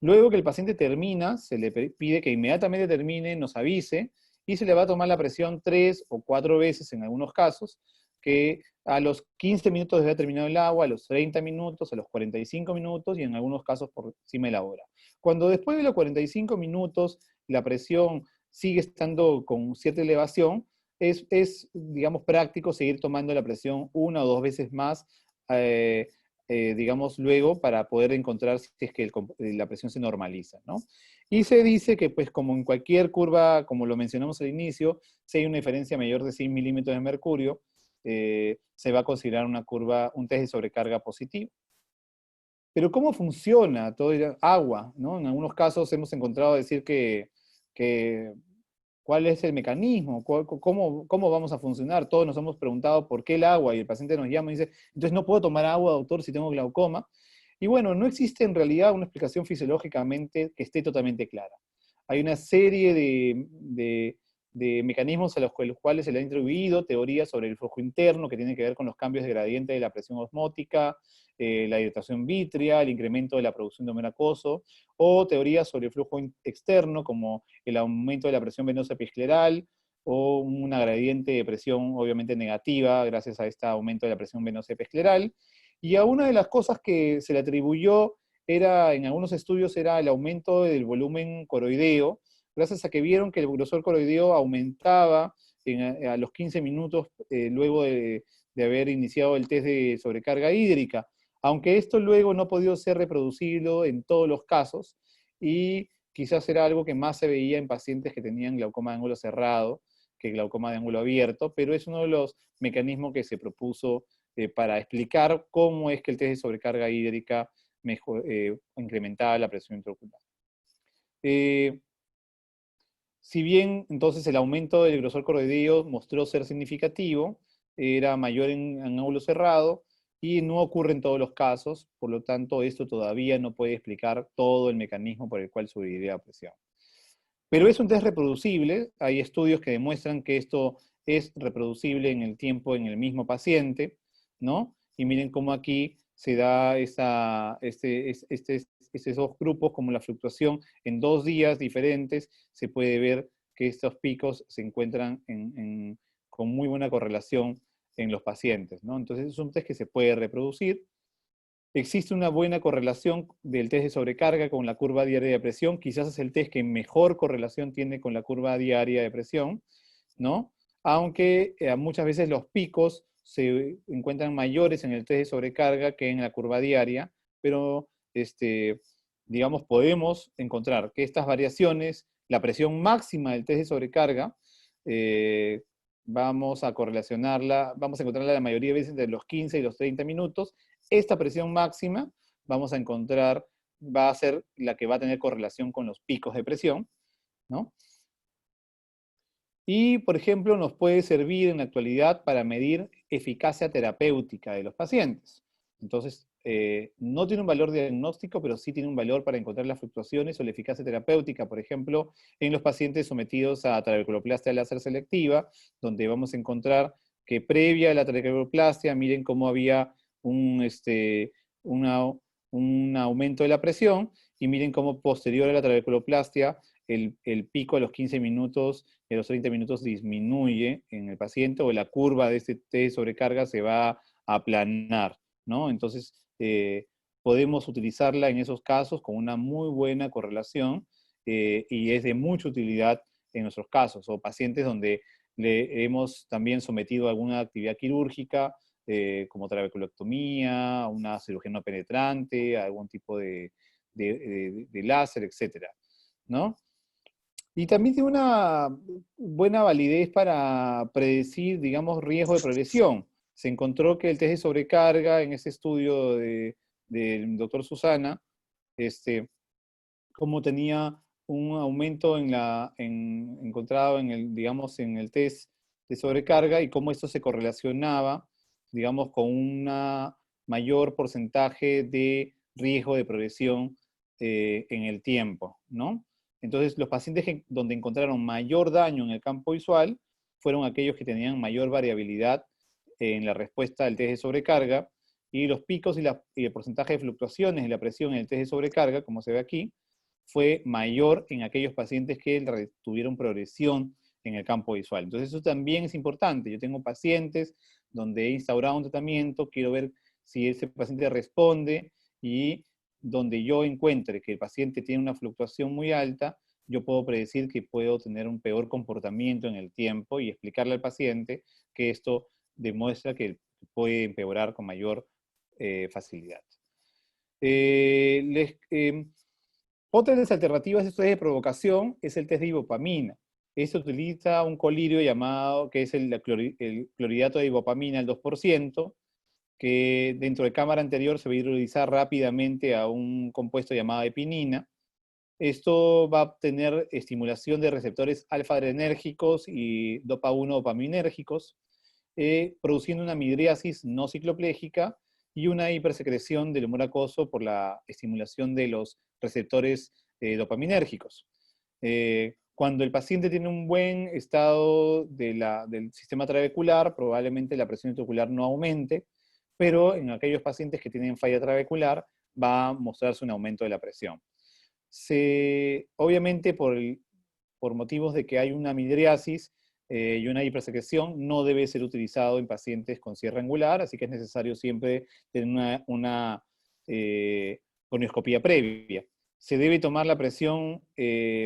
Luego que el paciente termina, se le pide que inmediatamente termine, nos avise, y se le va a tomar la presión 3 o 4 veces en algunos casos, que a los 15 minutos debe haber terminado el agua, a los 30 minutos, a los 45 minutos y en algunos casos por encima de la hora. Cuando después de los 45 minutos la presión sigue estando con cierta elevación, digamos, práctico seguir tomando la presión 1 o 2 veces más, digamos, luego para poder encontrar si es que la presión se normaliza, ¿no? Y se dice que, pues, como en cualquier curva, como lo mencionamos al inicio, si hay una diferencia mayor de 6 milímetros de mercurio, se va a considerar un test de sobrecarga positivo. Pero ¿cómo funciona todo el agua, ¿no? En algunos casos hemos encontrado decir que ¿cuál es el mecanismo? ¿Cómo vamos a funcionar? Todos nos hemos preguntado por qué el agua y el paciente nos llama y dice, entonces no puedo tomar agua, doctor, si tengo glaucoma. Y bueno, no existe en realidad una explicación fisiológicamente que esté totalmente clara. Hay una serie de mecanismos a los cuales se le ha introducido teorías sobre el flujo interno que tienen que ver con los cambios de gradiente de la presión osmótica, la hidratación vítrea, el incremento de la producción de humor acuoso, o teorías sobre el flujo externo como el aumento de la presión venosa episcleral, o una gradiente de presión obviamente negativa gracias a este aumento de la presión venosa episcleral. Y a una de las cosas que se le atribuyó en algunos estudios era el aumento del volumen coroideo, gracias a que vieron que el grosor coroideo aumentaba a los 15 minutos luego de haber iniciado el test de sobrecarga hídrica, aunque esto luego no ha podido ser reproducible en todos los casos, y quizás era algo que más se veía en pacientes que tenían glaucoma de ángulo cerrado que glaucoma de ángulo abierto, pero es uno de los mecanismos que se propuso para explicar cómo es que el test de sobrecarga hídrica incrementaba la presión intraocular. Si bien entonces el aumento del grosor coroideo mostró ser significativo, era mayor en ángulo cerrado y no ocurre en todos los casos, por lo tanto esto todavía no puede explicar todo el mecanismo por el cual subiría la presión. Pero es un test reproducible, hay estudios que demuestran que esto es reproducible en el tiempo en el mismo paciente, ¿no? Y miren cómo aquí se da estos dos grupos, como la fluctuación en 2 días diferentes, se puede ver que estos picos se encuentran con muy buena correlación en los pacientes, ¿no? Entonces es un test que se puede reproducir. Existe una buena correlación del test de sobrecarga con la curva diaria de presión, quizás es el test que mejor correlación tiene con la curva diaria de presión, ¿no? Aunque muchas veces los picos se encuentran mayores en el test de sobrecarga que en la curva diaria, pero digamos, podemos encontrar que estas variaciones, la presión máxima del test de sobrecarga, vamos a correlacionarla, vamos a encontrarla la mayoría de veces entre los 15 y los 30 minutos. Esta presión máxima vamos a encontrar, va a ser la que va a tener correlación con los picos de presión, ¿no? Y, por ejemplo, nos puede servir en la actualidad para medir eficacia terapéutica de los pacientes. Entonces, no tiene un valor diagnóstico, pero sí tiene un valor para encontrar las fluctuaciones o la eficacia terapéutica, por ejemplo, en los pacientes sometidos a trabeculoplastia láser selectiva, donde vamos a encontrar que previa a la trabeculoplastia, miren cómo había un aumento de la presión, y miren cómo posterior a la trabeculoplastia, el pico a los 15 minutos y a los 30 minutos disminuye en el paciente, o la curva de este test de sobrecarga se va a aplanar, ¿no? Entonces, podemos utilizarla en esos casos con una muy buena correlación, y es de mucha utilidad en nuestros casos, o pacientes donde le hemos también sometido a alguna actividad quirúrgica, como trabeculectomía, una cirugía no penetrante, algún tipo de láser, etcétera, ¿no? Y también tiene una buena validez para predecir, digamos, riesgo de progresión. Se encontró que el test de sobrecarga en ese estudio del doctor Susana, como tenía un aumento encontrado en el, digamos, en el test de sobrecarga, y cómo esto se correlacionaba, digamos, con un mayor porcentaje de riesgo de progresión en el tiempo, ¿no? Entonces, los pacientes donde encontraron mayor daño en el campo visual fueron aquellos que tenían mayor variabilidad en la respuesta del test de sobrecarga, y los picos y el porcentaje de fluctuaciones en la presión en el test de sobrecarga, como se ve aquí, fue mayor en aquellos pacientes que tuvieron progresión en el campo visual. Entonces eso también es importante. Yo tengo pacientes donde he instaurado un tratamiento, quiero ver si ese paciente responde, y donde yo encuentre que el paciente tiene una fluctuación muy alta, yo puedo predecir que puedo tener un peor comportamiento en el tiempo y explicarle al paciente que esto demuestra que puede empeorar con mayor facilidad. Otra de las alternativas de estos test de provocación es el test de ibopamina. Este utiliza un colirio llamado, que es el clorhidrato de ibopamina, el 2%, que dentro de cámara anterior se va a hidrolizar rápidamente a un compuesto llamado epinina. Esto va a tener estimulación de receptores alfa-adrenérgicos y dopa-1 dopaminérgicos, produciendo una midriasis no cicloplégica y una hipersecreción del humor acuoso por la estimulación de los receptores dopaminérgicos. Cuando el paciente tiene un buen estado del sistema trabecular, probablemente la presión intraocular no aumente, pero en aquellos pacientes que tienen falla trabecular va a mostrarse un aumento de la presión. Obviamente por motivos de que hay una midriasis y una hipersecreción, no debe ser utilizado en pacientes con cierre angular, así que es necesario siempre tener una conioscopía previa. Se debe tomar la presión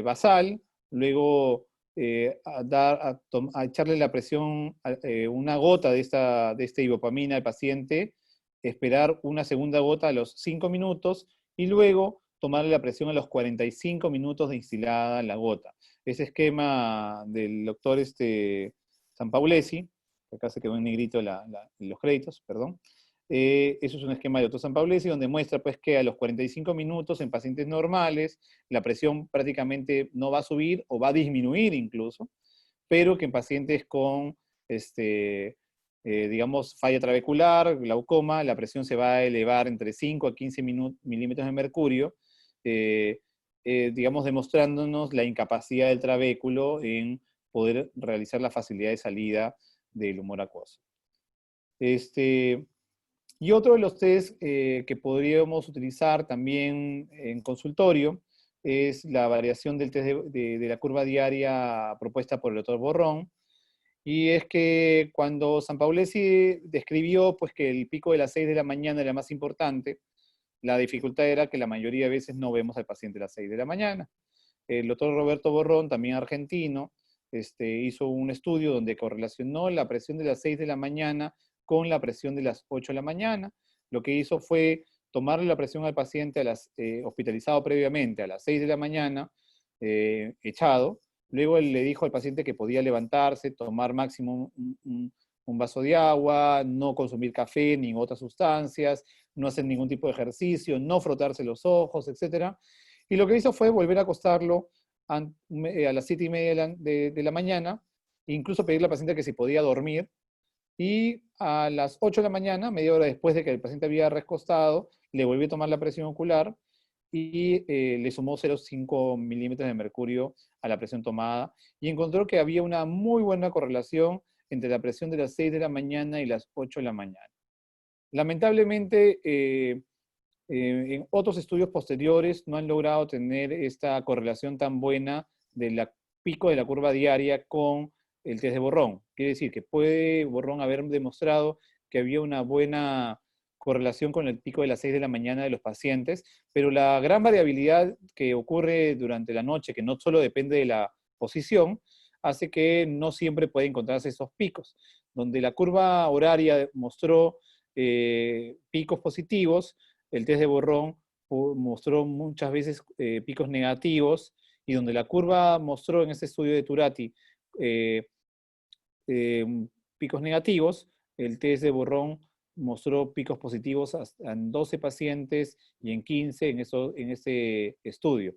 basal, luego a echarle la presión, una gota de esta ibopamina al paciente, esperar una segunda gota a los 5 minutos, y luego tomarle la presión a los 45 minutos de instilada la gota. Ese esquema del doctor Sampaulesi, acá se quedó en negrito los créditos, perdón. Eso es un esquema del doctor Sampaulesi, donde muestra pues, que a los 45 minutos en pacientes normales la presión prácticamente no va a subir o va a disminuir incluso, pero que en pacientes con digamos, falla trabecular, glaucoma, la presión se va a elevar entre 5 a 15 milímetros de mercurio, digamos, demostrándonos la incapacidad del trabéculo en poder realizar la facilidad de salida del humor acuoso. Y otro de los test que podríamos utilizar también en consultorio es la variación del test de la curva diaria propuesta por el doctor Borrón. Y es que cuando Sampaulesi describió pues, que el pico de las 6 de la mañana era más importante, la dificultad era que la mayoría de veces no vemos al paciente a las 6 de la mañana. El doctor Roberto Borrón, también argentino, hizo un estudio donde correlacionó la presión de las 6 de la mañana con la presión de las 8 de la mañana. Lo que hizo fue tomarle la presión al paciente hospitalizado previamente a las 6 de la mañana, echado. Luego él le dijo al paciente que podía levantarse, tomar máximo un vaso de agua, no consumir café ni otras sustancias, no hacer ningún tipo de ejercicio, no frotarse los ojos, etc. Y lo que hizo fue volver a acostarlo a las 7:30 de la mañana, incluso pedirle al paciente que si podía dormir, y a las 8 de la mañana, media hora después de que el paciente había recostado, le volvió a tomar la presión ocular y le sumó 0,5 milímetros de mercurio a la presión tomada y encontró que había una muy buena correlación entre la presión de las 6 de la mañana y las 8 de la mañana. Lamentablemente, en otros estudios posteriores no han logrado tener esta correlación tan buena del pico de la curva diaria con el test de Borrón. Quiere decir que puede Borrón haber demostrado que había una buena correlación con el pico de las 6 de la mañana de los pacientes, pero la gran variabilidad que ocurre durante la noche, que no solo depende de la posición, hace que no siempre puede encontrarse esos picos. Donde la curva horaria mostró picos positivos, el test de Borrón mostró muchas veces picos negativos, y donde la curva mostró en ese estudio de Turati eh, eh, picos negativos, el test de Borrón mostró picos positivos en 12 pacientes y en 15 en ese estudio.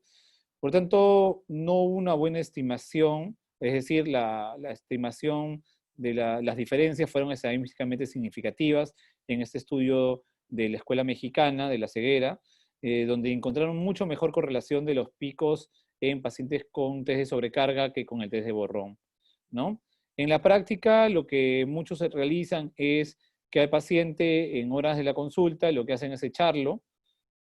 Por tanto, no hubo una buena estimación, es decir, la estimación de las diferencias fueron estadísticamente significativas en este estudio de la Escuela Mexicana de la Ceguera, donde encontraron mucho mejor correlación de los picos en pacientes con test de sobrecarga que con el test de Borrón, ¿no? En la práctica, lo que muchos realizan es que al paciente en horas de la consulta lo que hacen es echarlo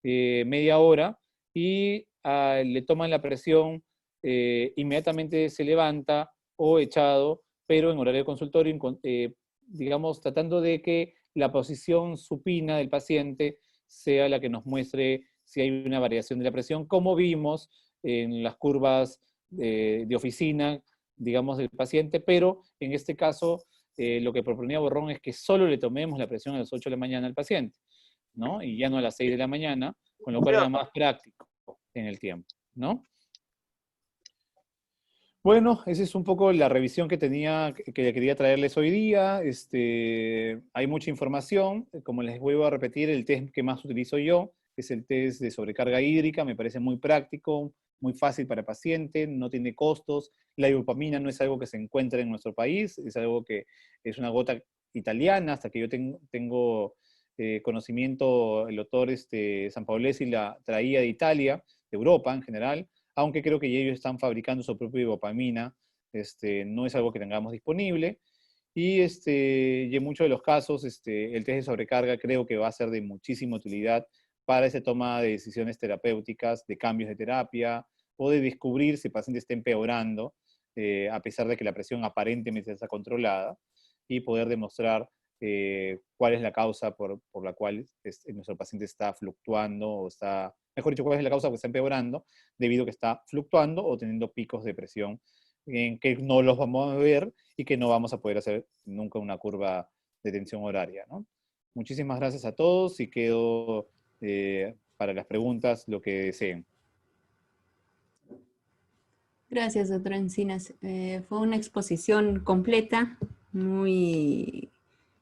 media hora y le toman la presión, inmediatamente se levanta o echado, pero en horario de consultorio, digamos, tratando de que la posición supina del paciente sea la que nos muestre si hay una variación de la presión, como vimos en las curvas de oficina, digamos, del paciente, pero en este caso lo que proponía Borrón es que solo le tomemos la presión a las 8 de la mañana al paciente, ¿no? Y ya no a las 6 de la mañana, con lo cual era más práctico en el tiempo, ¿no? Bueno, esa es un poco la revisión que quería traerles hoy día. Hay mucha información. Como les vuelvo a repetir, el test que más utilizo yo es el test de sobrecarga hídrica. Me parece muy práctico, muy fácil para el paciente, no tiene costos. La ibupamina no es algo que se encuentra en nuestro país, es algo que es una gota italiana. Hasta que yo tengo conocimiento, el doctor Sampaolesi la traía de Italia, de Europa en general, aunque creo que ellos están fabricando su propia ibupamina, no es algo que tengamos disponible. Y en muchos de los casos, el test de sobrecarga creo que va a ser de muchísima utilidad para esa toma de decisiones terapéuticas, de cambios de terapia, o de descubrir si el paciente está empeorando, a pesar de que la presión aparentemente está controlada, y poder demostrar cuál es la causa por la cual nuestro paciente está fluctuando, o está, mejor dicho, cuál es la causa que está empeorando, debido a que está fluctuando o teniendo picos de presión en que no los vamos a ver y que no vamos a poder hacer nunca una curva de tensión horaria, ¿no? Muchísimas gracias a todos y quedo para las preguntas lo que deseen. Gracias, doctora Encinas. Fue una exposición completa, muy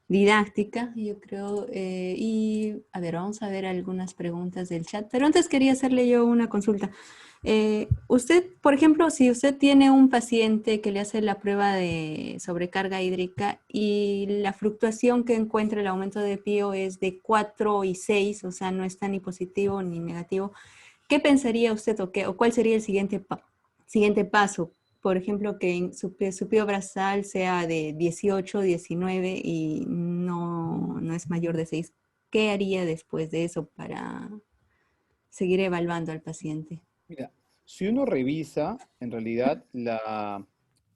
didáctica, yo creo. Y a ver, vamos a ver algunas preguntas del chat. Pero antes quería hacerle yo una consulta. Usted, por ejemplo, si usted tiene un paciente que le hace la prueba de sobrecarga hídrica y la fluctuación que encuentra el aumento de PIO es de 4 y 6, o sea, no está ni positivo ni negativo, ¿qué pensaría usted o cuál sería el siguiente paso? Por ejemplo, que su PIO basal sea de 18, 19 y no es mayor de 6. ¿Qué haría después de eso para seguir evaluando al paciente? Mira, si uno revisa, en realidad, la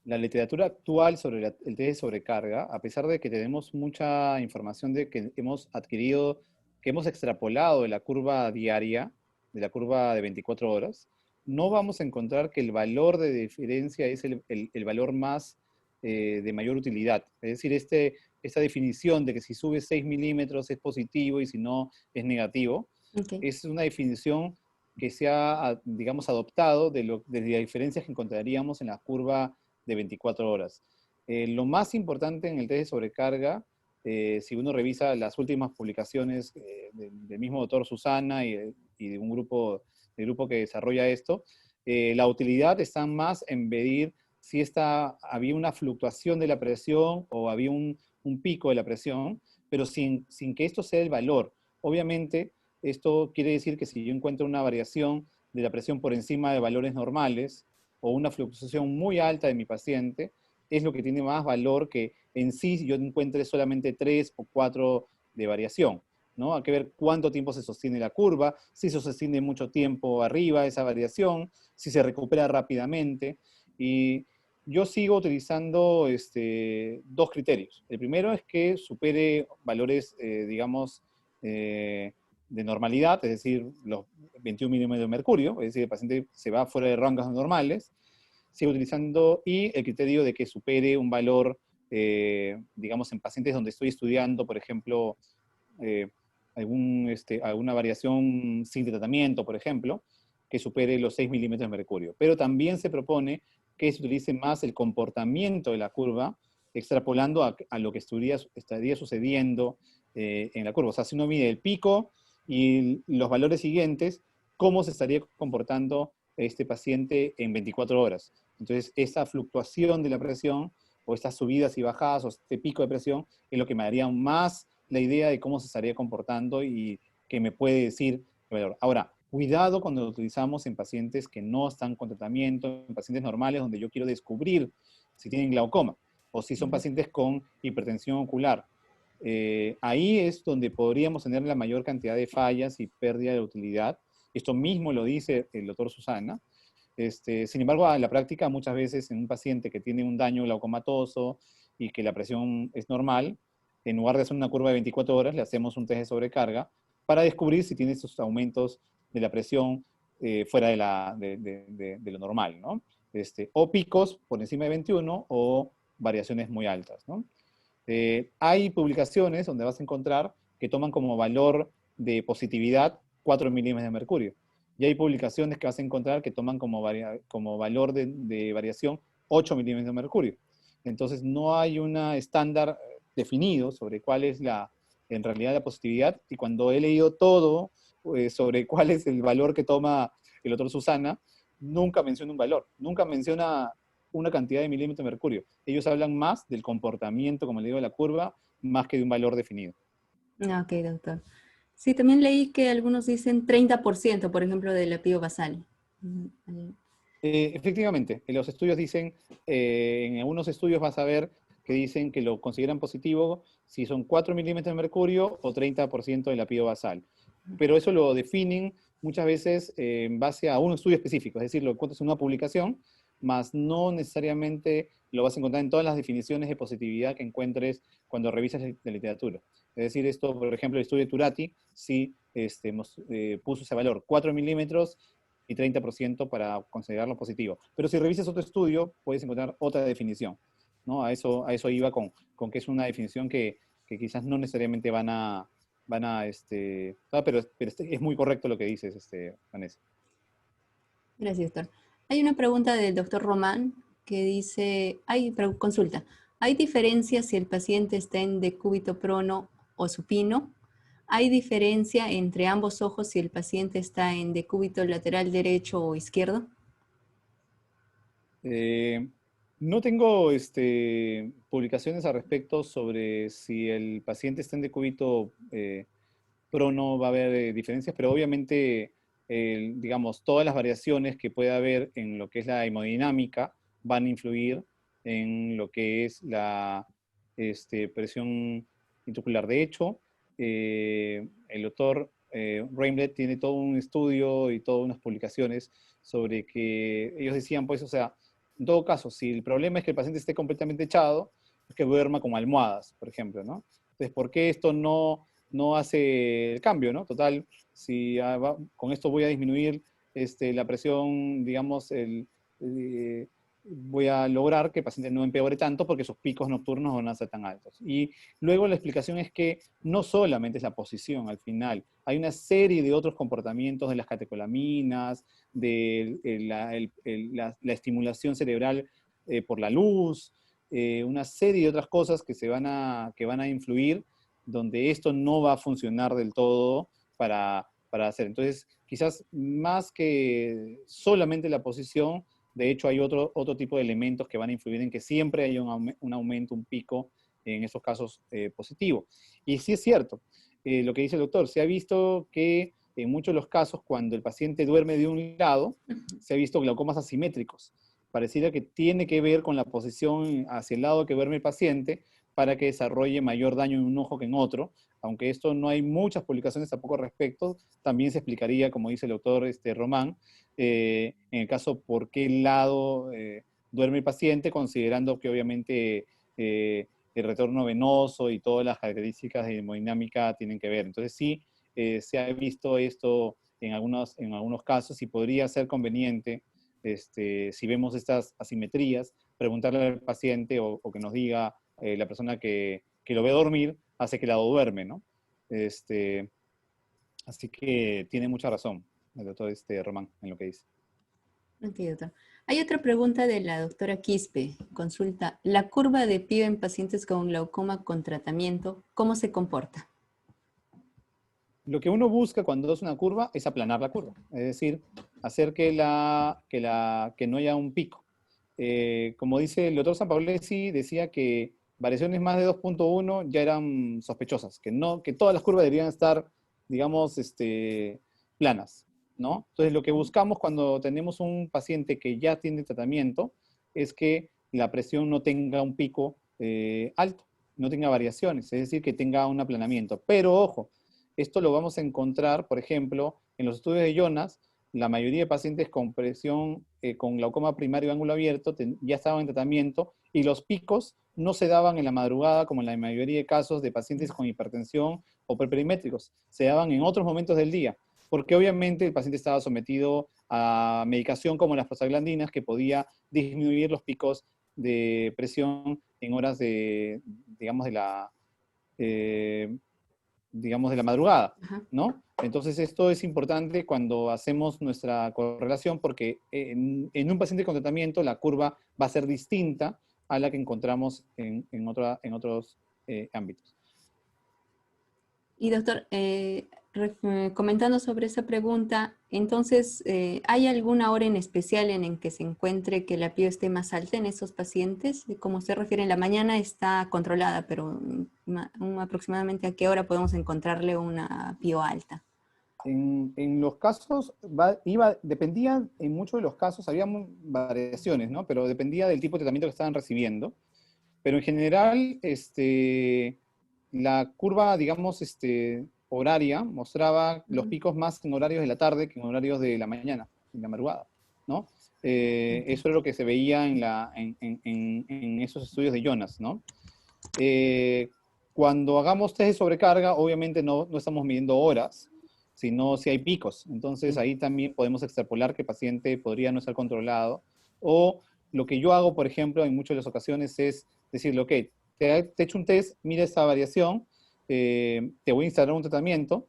literatura actual sobre el test de sobrecarga, a pesar de que tenemos mucha información de que hemos adquirido, que hemos extrapolado de la curva diaria, de la curva de 24 horas, no vamos a encontrar que el valor de diferencia es el valor más de mayor utilidad. Es decir, esta definición de que si sube 6 milímetros es positivo y si no es negativo, Okay. es una definición que se ha, digamos, adoptado de las diferencias que encontraríamos en la curva de 24 horas. Lo más importante en el test de sobrecarga, si uno revisa las últimas publicaciones del mismo doctor Susana y de un grupo, que desarrolla esto, la utilidad está más en medir si había una fluctuación de la presión o había un pico de la presión, pero sin que esto sea el valor. Obviamente, esto quiere decir que si yo encuentro una variación de la presión por encima de valores normales o una fluctuación muy alta de mi paciente, es lo que tiene más valor que en sí si yo encuentre solamente 3 o 4 de variación, ¿no? Hay que ver cuánto tiempo se sostiene la curva, si se sostiene mucho tiempo arriba esa variación, si se recupera rápidamente. Y yo sigo utilizando dos criterios. El primero es que supere valores, digamos, de normalidad, es decir, los 21 milímetros de mercurio, es decir, el paciente se va fuera de rangos normales. Sigo utilizando, y el criterio de que supere un valor, digamos, en pacientes donde estoy estudiando, por ejemplo, eh, alguna variación sin tratamiento, por ejemplo, que supere los 6 milímetros de mercurio. Pero también se propone que se utilice más el comportamiento de la curva, extrapolando a lo que estaría sucediendo en la curva. O sea, si uno mide el pico y los valores siguientes, ¿cómo se estaría comportando este paciente en 24 horas? Entonces, esa fluctuación de la presión, o estas subidas y bajadas, o este pico de presión, es lo que me daría más la idea de cómo se estaría comportando y que me puede decir el valor. Ahora, cuidado cuando lo utilizamos en pacientes que no están con tratamiento, en pacientes normales donde yo quiero descubrir si tienen glaucoma o si son pacientes con hipertensión ocular. Ahí es donde podríamos tener la mayor cantidad de fallas y pérdida de utilidad. Esto mismo lo dice el doctor Susana. Sin embargo, en la práctica, muchas veces en un paciente que tiene un daño glaucomatoso y que la presión es normal, en lugar de hacer una curva de 24 horas, le hacemos un test de sobrecarga para descubrir si tiene esos aumentos de la presión fuera de lo normal, ¿no? O picos por encima de 21 o variaciones muy altas, ¿no? Hay publicaciones donde vas a encontrar que toman como valor de positividad 4 milímetros de mercurio. Y hay publicaciones que vas a encontrar que toman como valor de variación 8 milímetros de mercurio. Entonces no hay un estándar definido sobre cuál es en realidad la positividad. Y cuando he leído todo sobre cuál es el valor que toma el doctor Susana, nunca menciona un valor, nunca menciona una cantidad de milímetros de mercurio. Ellos hablan más del comportamiento, como le digo, de la curva, más que de un valor definido. Ok, doctor. Sí, también leí que algunos dicen 30%, por ejemplo, del apio basal. Efectivamente, en los estudios dicen, en algunos estudios vas a ver que dicen que lo consideran positivo si son 4 milímetros de mercurio o 30% del apio basal. Pero eso lo definen muchas veces en base a un estudio específico, es decir, lo encuentras en una publicación, más no necesariamente lo vas a encontrar en todas las definiciones de positividad que encuentres cuando revisas la literatura. Es decir, esto, por ejemplo, el estudio de Turati sí puso ese valor, 4 milímetros y 30% para considerarlo positivo. Pero si revisas otro estudio, puedes encontrar otra definición, ¿no? A eso iba con que es una definición que quizás no necesariamente pero es muy correcto lo que dices, Vanessa. Gracias, doctor. Hay una pregunta del doctor Román que dice, consulta, ¿hay diferencia si el paciente está en decúbito prono o supino? ¿Hay diferencia entre ambos ojos si el paciente está en decúbito lateral derecho o izquierdo? Eh, no tengo publicaciones al respecto sobre si el paciente está en decúbito prono, va a haber diferencias, pero obviamente, digamos, todas las variaciones que pueda haber en lo que es la hemodinámica van a influir en lo que es la presión intraocular. De hecho, el doctor Reinblad tiene todo un estudio y todas unas publicaciones sobre que ellos decían, pues, o sea, en todo caso, si el problema es que el paciente esté completamente echado, es que duerma con almohadas, por ejemplo, ¿no? Entonces, ¿por qué esto no hace el cambio, ¿no? Total, si con esto voy a disminuir la presión, digamos, voy a lograr que el paciente no empeore tanto porque sus picos nocturnos no van a ser tan altos. Y luego la explicación es que no solamente es la posición al final, hay una serie de otros comportamientos de las catecolaminas, de la estimulación cerebral por la luz, una serie de otras cosas que van a influir, donde esto no va a funcionar del todo para hacer. Entonces, quizás más que solamente la posición, de hecho hay otro tipo de elementos que van a influir en que siempre haya un aumento, un pico en esos casos positivo. Y sí es cierto, lo que dice el doctor, se ha visto que en muchos de los casos, cuando el paciente duerme de un lado, se ha visto glaucomas asimétricos. Pareciera que tiene que ver con la posición hacia el lado que duerme el paciente para que desarrolle mayor daño en un ojo que en otro. Aunque esto no hay muchas publicaciones tampoco al respecto, también se explicaría, como dice el doctor Román, en el caso por qué lado duerme el paciente, considerando que obviamente el retorno venoso y todas las características de hemodinámica tienen que ver. Entonces sí, se ha visto esto en algunos casos y podría ser conveniente, si vemos estas asimetrías, preguntarle al paciente o que nos diga la persona que lo ve dormir, hace que lado duerme, ¿no? Así que tiene mucha razón el doctor Román en lo que dice. Ok, doctor. Hay otra pregunta de la doctora Quispe. Consulta, ¿la curva de Pio en pacientes con glaucoma con tratamiento, cómo se comporta? Lo que uno busca cuando es una curva es aplanar la curva, es decir, hacer que no haya un pico. Como dice el doctor Sampaolesi, decía que variaciones más de 2.1 ya eran sospechosas, que todas las curvas deberían estar, digamos, planas, ¿no? Entonces, lo que buscamos cuando tenemos un paciente que ya tiene tratamiento es que la presión no tenga un pico alto, no tenga variaciones, es decir, que tenga un aplanamiento. Pero, ojo, esto lo vamos a encontrar, por ejemplo, en los estudios de Jonas, la mayoría de pacientes con presión, con glaucoma primario ángulo abierto, ya estaban en tratamiento y los picos no se daban en la madrugada como en la mayoría de casos de pacientes con hipertensión o preperimétricos, se daban en otros momentos del día, porque obviamente el paciente estaba sometido a medicación como las prostaglandinas que podía disminuir los picos de presión en horas digamos, de la madrugada, ¿no? Entonces esto es importante cuando hacemos nuestra correlación porque en un paciente con tratamiento la curva va a ser distinta a la que encontramos en otros ámbitos. Y doctor, comentando sobre esa pregunta, entonces, ¿hay alguna hora en especial en que se encuentre que la PIO esté más alta en esos pacientes? Como usted refiere, en la mañana está controlada, pero aproximadamente ¿a qué hora podemos encontrarle una PIO alta? En los casos, dependía, en muchos de los casos, había variaciones, ¿no? Pero dependía del tipo de tratamiento que estaban recibiendo. Pero en general, la curva, digamos, horaria mostraba los picos más en horarios de la tarde que en horarios de la mañana, en la madrugada, ¿no? Eso es lo que se veía en esos estudios de Jonas, ¿no? Cuando hagamos test de sobrecarga, obviamente no estamos midiendo horas, sino si hay picos. Entonces ahí también podemos extrapolar que el paciente podría no estar controlado. O lo que yo hago, por ejemplo, en muchas de las ocasiones es decirle, ok, te he hecho un test, mira esta variación, te voy a instalar un tratamiento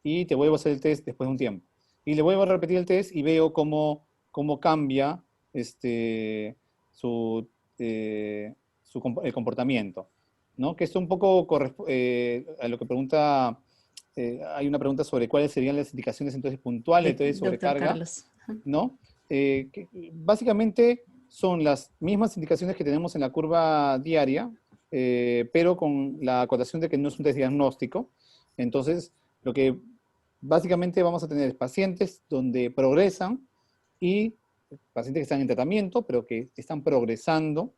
y te vuelvo a hacer el test después de un tiempo. Y le vuelvo a repetir el test y veo cómo cambia el comportamiento, ¿no? Que esto un poco a lo que pregunta, hay una pregunta sobre cuáles serían las indicaciones entonces puntuales de Doctor sobrecarga, Carlos. ¿no? Que básicamente son las mismas indicaciones que tenemos en la curva diaria, pero con la acotación de que no es un test diagnóstico. Entonces, lo que básicamente vamos a tener pacientes donde progresan y pacientes que están en tratamiento, pero que están progresando,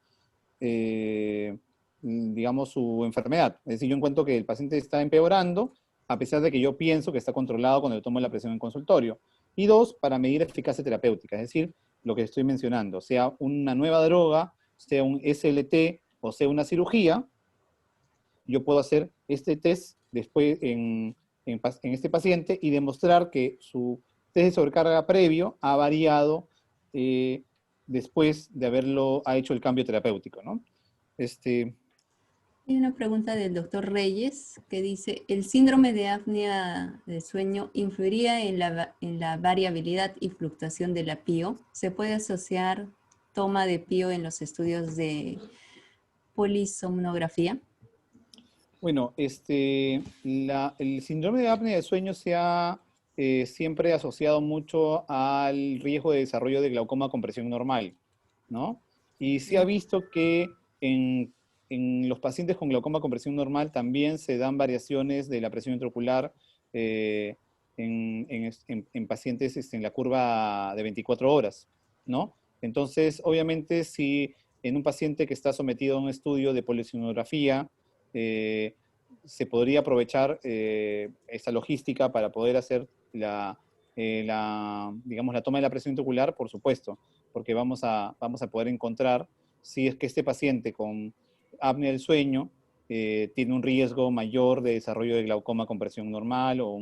digamos, su enfermedad. Es decir, yo encuentro que el paciente está empeorando, a pesar de que yo pienso que está controlado cuando le tomo la presión en consultorio. Y dos, para medir eficacia terapéutica, es decir, lo que estoy mencionando, sea una nueva droga, sea un SLT o sea una cirugía, yo puedo hacer este test después en este paciente y demostrar que su test de sobrecarga previo ha variado después de ha hecho el cambio terapéutico, ¿no? Hay una pregunta del doctor Reyes que dice, ¿el síndrome de apnea de sueño influiría en la variabilidad y fluctuación de la PIO? ¿Se puede asociar toma de PIO en los estudios de polisomnografía? Bueno, el síndrome de apnea del sueño se ha siempre asociado mucho al riesgo de desarrollo de glaucoma con presión normal, ¿no? Y se ha visto que en los pacientes con glaucoma con presión normal también se dan variaciones de la presión intraocular eh, en pacientes en la curva de 24 horas, ¿no? Entonces, obviamente, si en un paciente que está sometido a un estudio de polisomnografía, eh, se podría aprovechar esta logística para poder hacer digamos, la toma de la presión intraocular, por supuesto, porque vamos a poder encontrar si es que este paciente con apnea del sueño tiene un riesgo mayor de desarrollo de glaucoma con presión normal o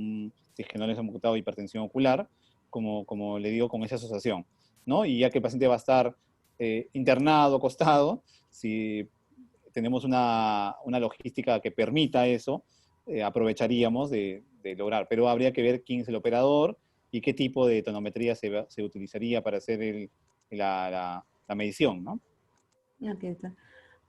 si es que no les han imputado hipertensión ocular, como le digo, con esa asociación, ¿no? Y ya que el paciente va a estar internado, acostado, si tenemos una logística que permita eso, aprovecharíamos de lograr. Pero habría que ver quién es el operador y qué tipo de tonometría se utilizaría para hacer la medición, ¿no? Ok, doctor.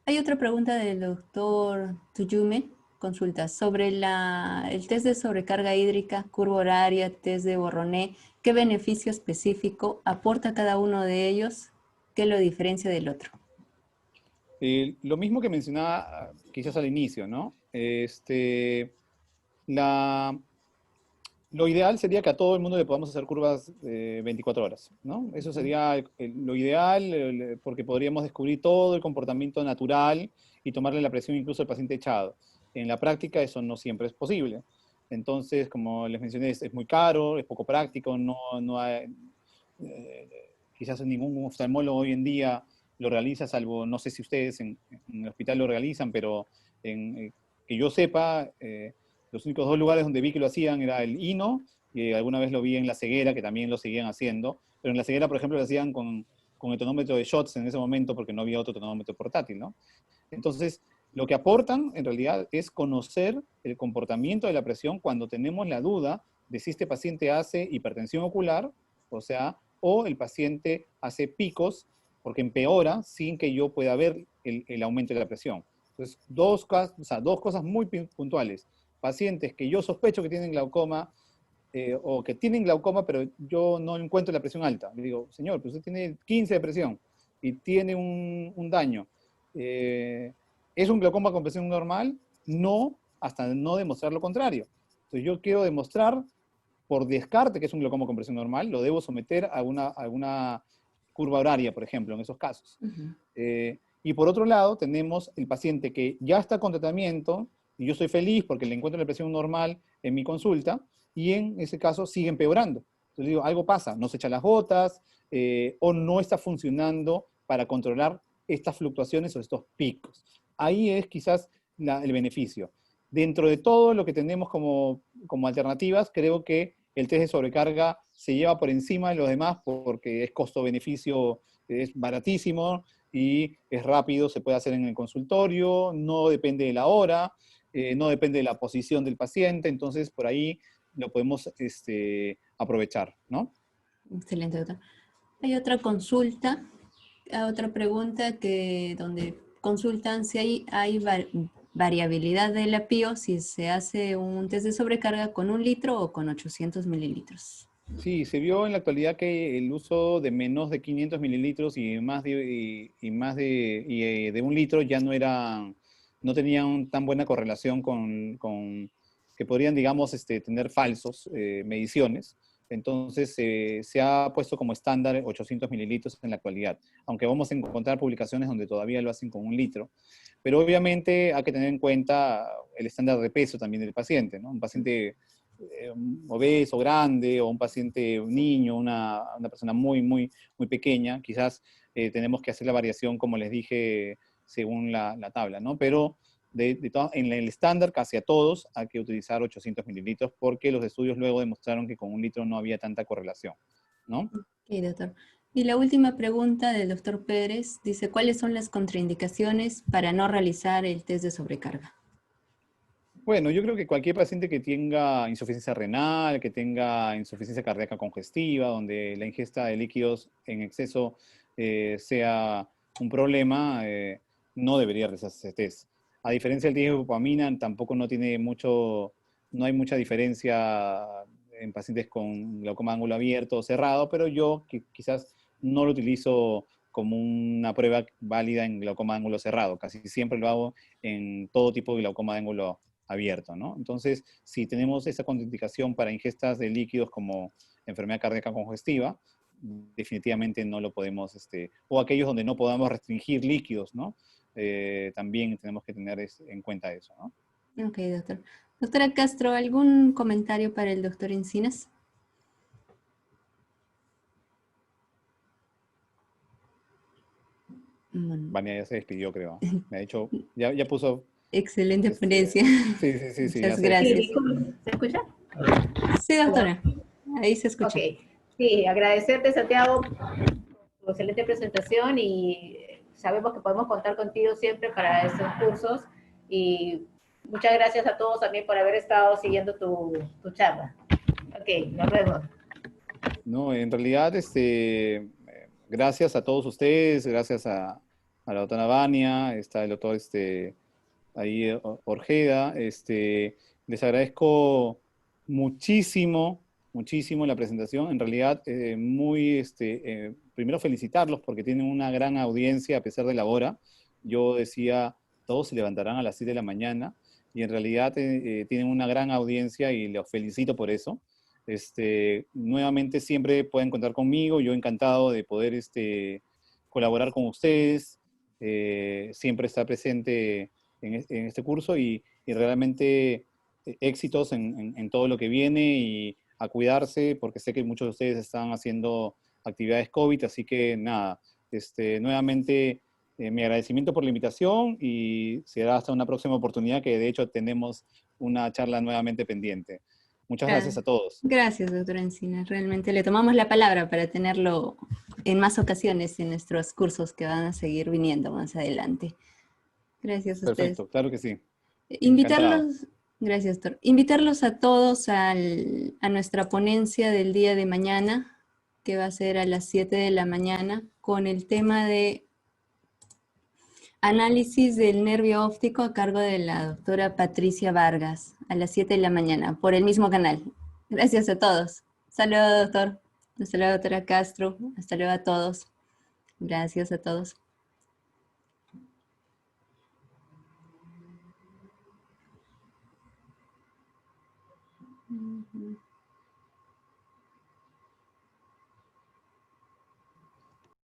Hay otra pregunta del doctor Tuyume, consulta, sobre el test de sobrecarga hídrica, curva horaria, test de Borroné, ¿qué beneficio específico aporta cada uno de ellos? ¿Qué lo diferencia del otro? Lo mismo que mencionaba quizás al inicio, ¿no? La, lo ideal sería que a todo el mundo le podamos hacer curvas 24 horas, ¿no? Eso sería lo ideal, porque podríamos descubrir todo el comportamiento natural y tomarle la presión incluso al paciente echado. En la práctica eso no siempre es posible. Entonces, como les mencioné, es muy caro, es poco práctico, no hay, eh, quizás ningún oftalmólogo hoy en día lo realiza, salvo, no sé si ustedes en el hospital lo realizan, pero que yo sepa, los únicos dos lugares donde vi que lo hacían era el INO, y alguna vez lo vi en La Ceguera, que también lo seguían haciendo, pero en La Ceguera, por ejemplo, lo hacían con el tonómetro de shots en ese momento porque no había otro tonómetro portátil, ¿no? Entonces, lo que aportan en realidad es conocer el comportamiento de la presión cuando tenemos la duda de si este paciente hace hipertensión ocular, o sea, o el paciente hace picos porque empeora sin que yo pueda ver el aumento de la presión. Entonces, dos cosas muy puntuales. Pacientes que yo sospecho que tienen glaucoma o que tienen glaucoma, pero yo no encuentro la presión alta. Le digo, señor, pues usted tiene 15 de presión y tiene un daño. Eh, ¿Es un glaucoma con presión normal? No, hasta no demostrar lo contrario. Entonces yo quiero demostrar por descarte que es un glaucoma con presión normal, lo debo someter a una curva horaria, por ejemplo, en esos casos. Y por otro lado, tenemos el paciente que ya está con tratamiento, y yo soy feliz porque le encuentro la presión normal en mi consulta, y en ese caso sigue empeorando. Entonces digo, algo pasa, no se echan las gotas, o no está funcionando para controlar estas fluctuaciones o estos picos. Ahí es quizás el beneficio. Dentro de todo lo que tenemos como alternativas, creo que el test de sobrecarga se lleva por encima de los demás porque es costo-beneficio, es baratísimo y es rápido, se puede hacer en el consultorio, no depende de la hora, no depende de la posición del paciente, entonces por ahí lo podemos aprovechar, ¿no? Excelente, doctor. Hay otra consulta, otra pregunta donde consultan si hay variabilidad de la PIO, si se hace un test de sobrecarga con 1 litro o con 800 mililitros. Sí, se vio en la actualidad que el uso de menos de 500 mililitros y más de 1 litro ya no tenían tan buena correlación con que podrían, digamos, tener falsos mediciones. Entonces se ha puesto como estándar 800 mililitros en la actualidad, aunque vamos a encontrar publicaciones donde todavía lo hacen con 1 litro. Pero obviamente hay que tener en cuenta el estándar de peso también del paciente, ¿no? Un paciente obeso, grande, o un paciente, un niño, una persona muy pequeña, quizás tenemos que hacer la variación, como les dije, según la tabla, ¿no? Pero en el estándar, casi a todos, hay que utilizar 800 mililitros porque los estudios luego demostraron que con 1 litro no había tanta correlación, ¿no? Ok, doctor. Y la última pregunta del doctor Pérez dice, ¿cuáles son las contraindicaciones para no realizar el test de sobrecarga? Bueno, yo creo que cualquier paciente que tenga insuficiencia renal, que tenga insuficiencia cardíaca congestiva, donde la ingesta de líquidos en exceso sea un problema, no debería realizarse ese test. A diferencia del dihidropamina, tampoco no hay mucha diferencia en pacientes con glaucoma de ángulo abierto o cerrado, pero yo quizás no lo utilizo como una prueba válida en glaucoma de ángulo cerrado. Casi siempre lo hago en todo tipo de glaucoma de ángulo abierto, ¿no? Entonces, si tenemos esa contraindicación para ingestas de líquidos como enfermedad cardíaca congestiva, definitivamente no lo podemos, o aquellos donde no podamos restringir líquidos, ¿no? También tenemos que tener en cuenta eso, ¿no? Ok, doctor. Doctora Castro, ¿algún comentario para el doctor Encinas? Bueno, Vania ya se despidió, creo. Me ha dicho, ya puso, excelente ponencia. sí, sí, sí, sí, ya Muchas se despidió. Sí, gracias. disculpe, ¿se escucha? Sí, ¿Aló? doctora. Ahí se Ok. escucha. Sí, agradecerte, Santiago, tu excelente presentación y sabemos que podemos contar contigo siempre para estos cursos y muchas gracias a todos también por haber estado siguiendo tu charla. Ok, nos vemos. No, en realidad, gracias a todos ustedes, gracias a la doctora Vania, está el doctor, ahí Orjeda. Les agradezco muchísimo, muchísimo la presentación. En realidad, primero felicitarlos porque tienen una gran audiencia a pesar de la hora. Yo decía, todos se levantarán a las 7 de la mañana y en realidad tienen una gran audiencia y los felicito por eso. Nuevamente siempre pueden contar conmigo, yo encantado de poder colaborar con ustedes, siempre estar presente en este curso y realmente éxitos en todo lo que viene y a cuidarse, porque sé que muchos de ustedes están haciendo actividades COVID, así que nada, nuevamente mi agradecimiento por la invitación y será hasta una próxima oportunidad que de hecho tenemos una charla nuevamente pendiente. Muchas gracias a todos. Gracias, doctora Encinas. Realmente le tomamos la palabra para tenerlo en más ocasiones en nuestros cursos que van a seguir viniendo más adelante. Gracias a ustedes. Perfecto, claro que sí. Encantado. Invitarlos, gracias, doctor. Invitarlos a todos a nuestra ponencia del día de mañana, que va a ser a las 7 de la mañana, con el tema de análisis del nervio óptico a cargo de la doctora Patricia Vargas, a las 7 de la mañana, por el mismo canal. Gracias a todos. Hasta luego, doctor. Hasta luego, doctora Castro. Hasta luego a todos. Gracias a todos.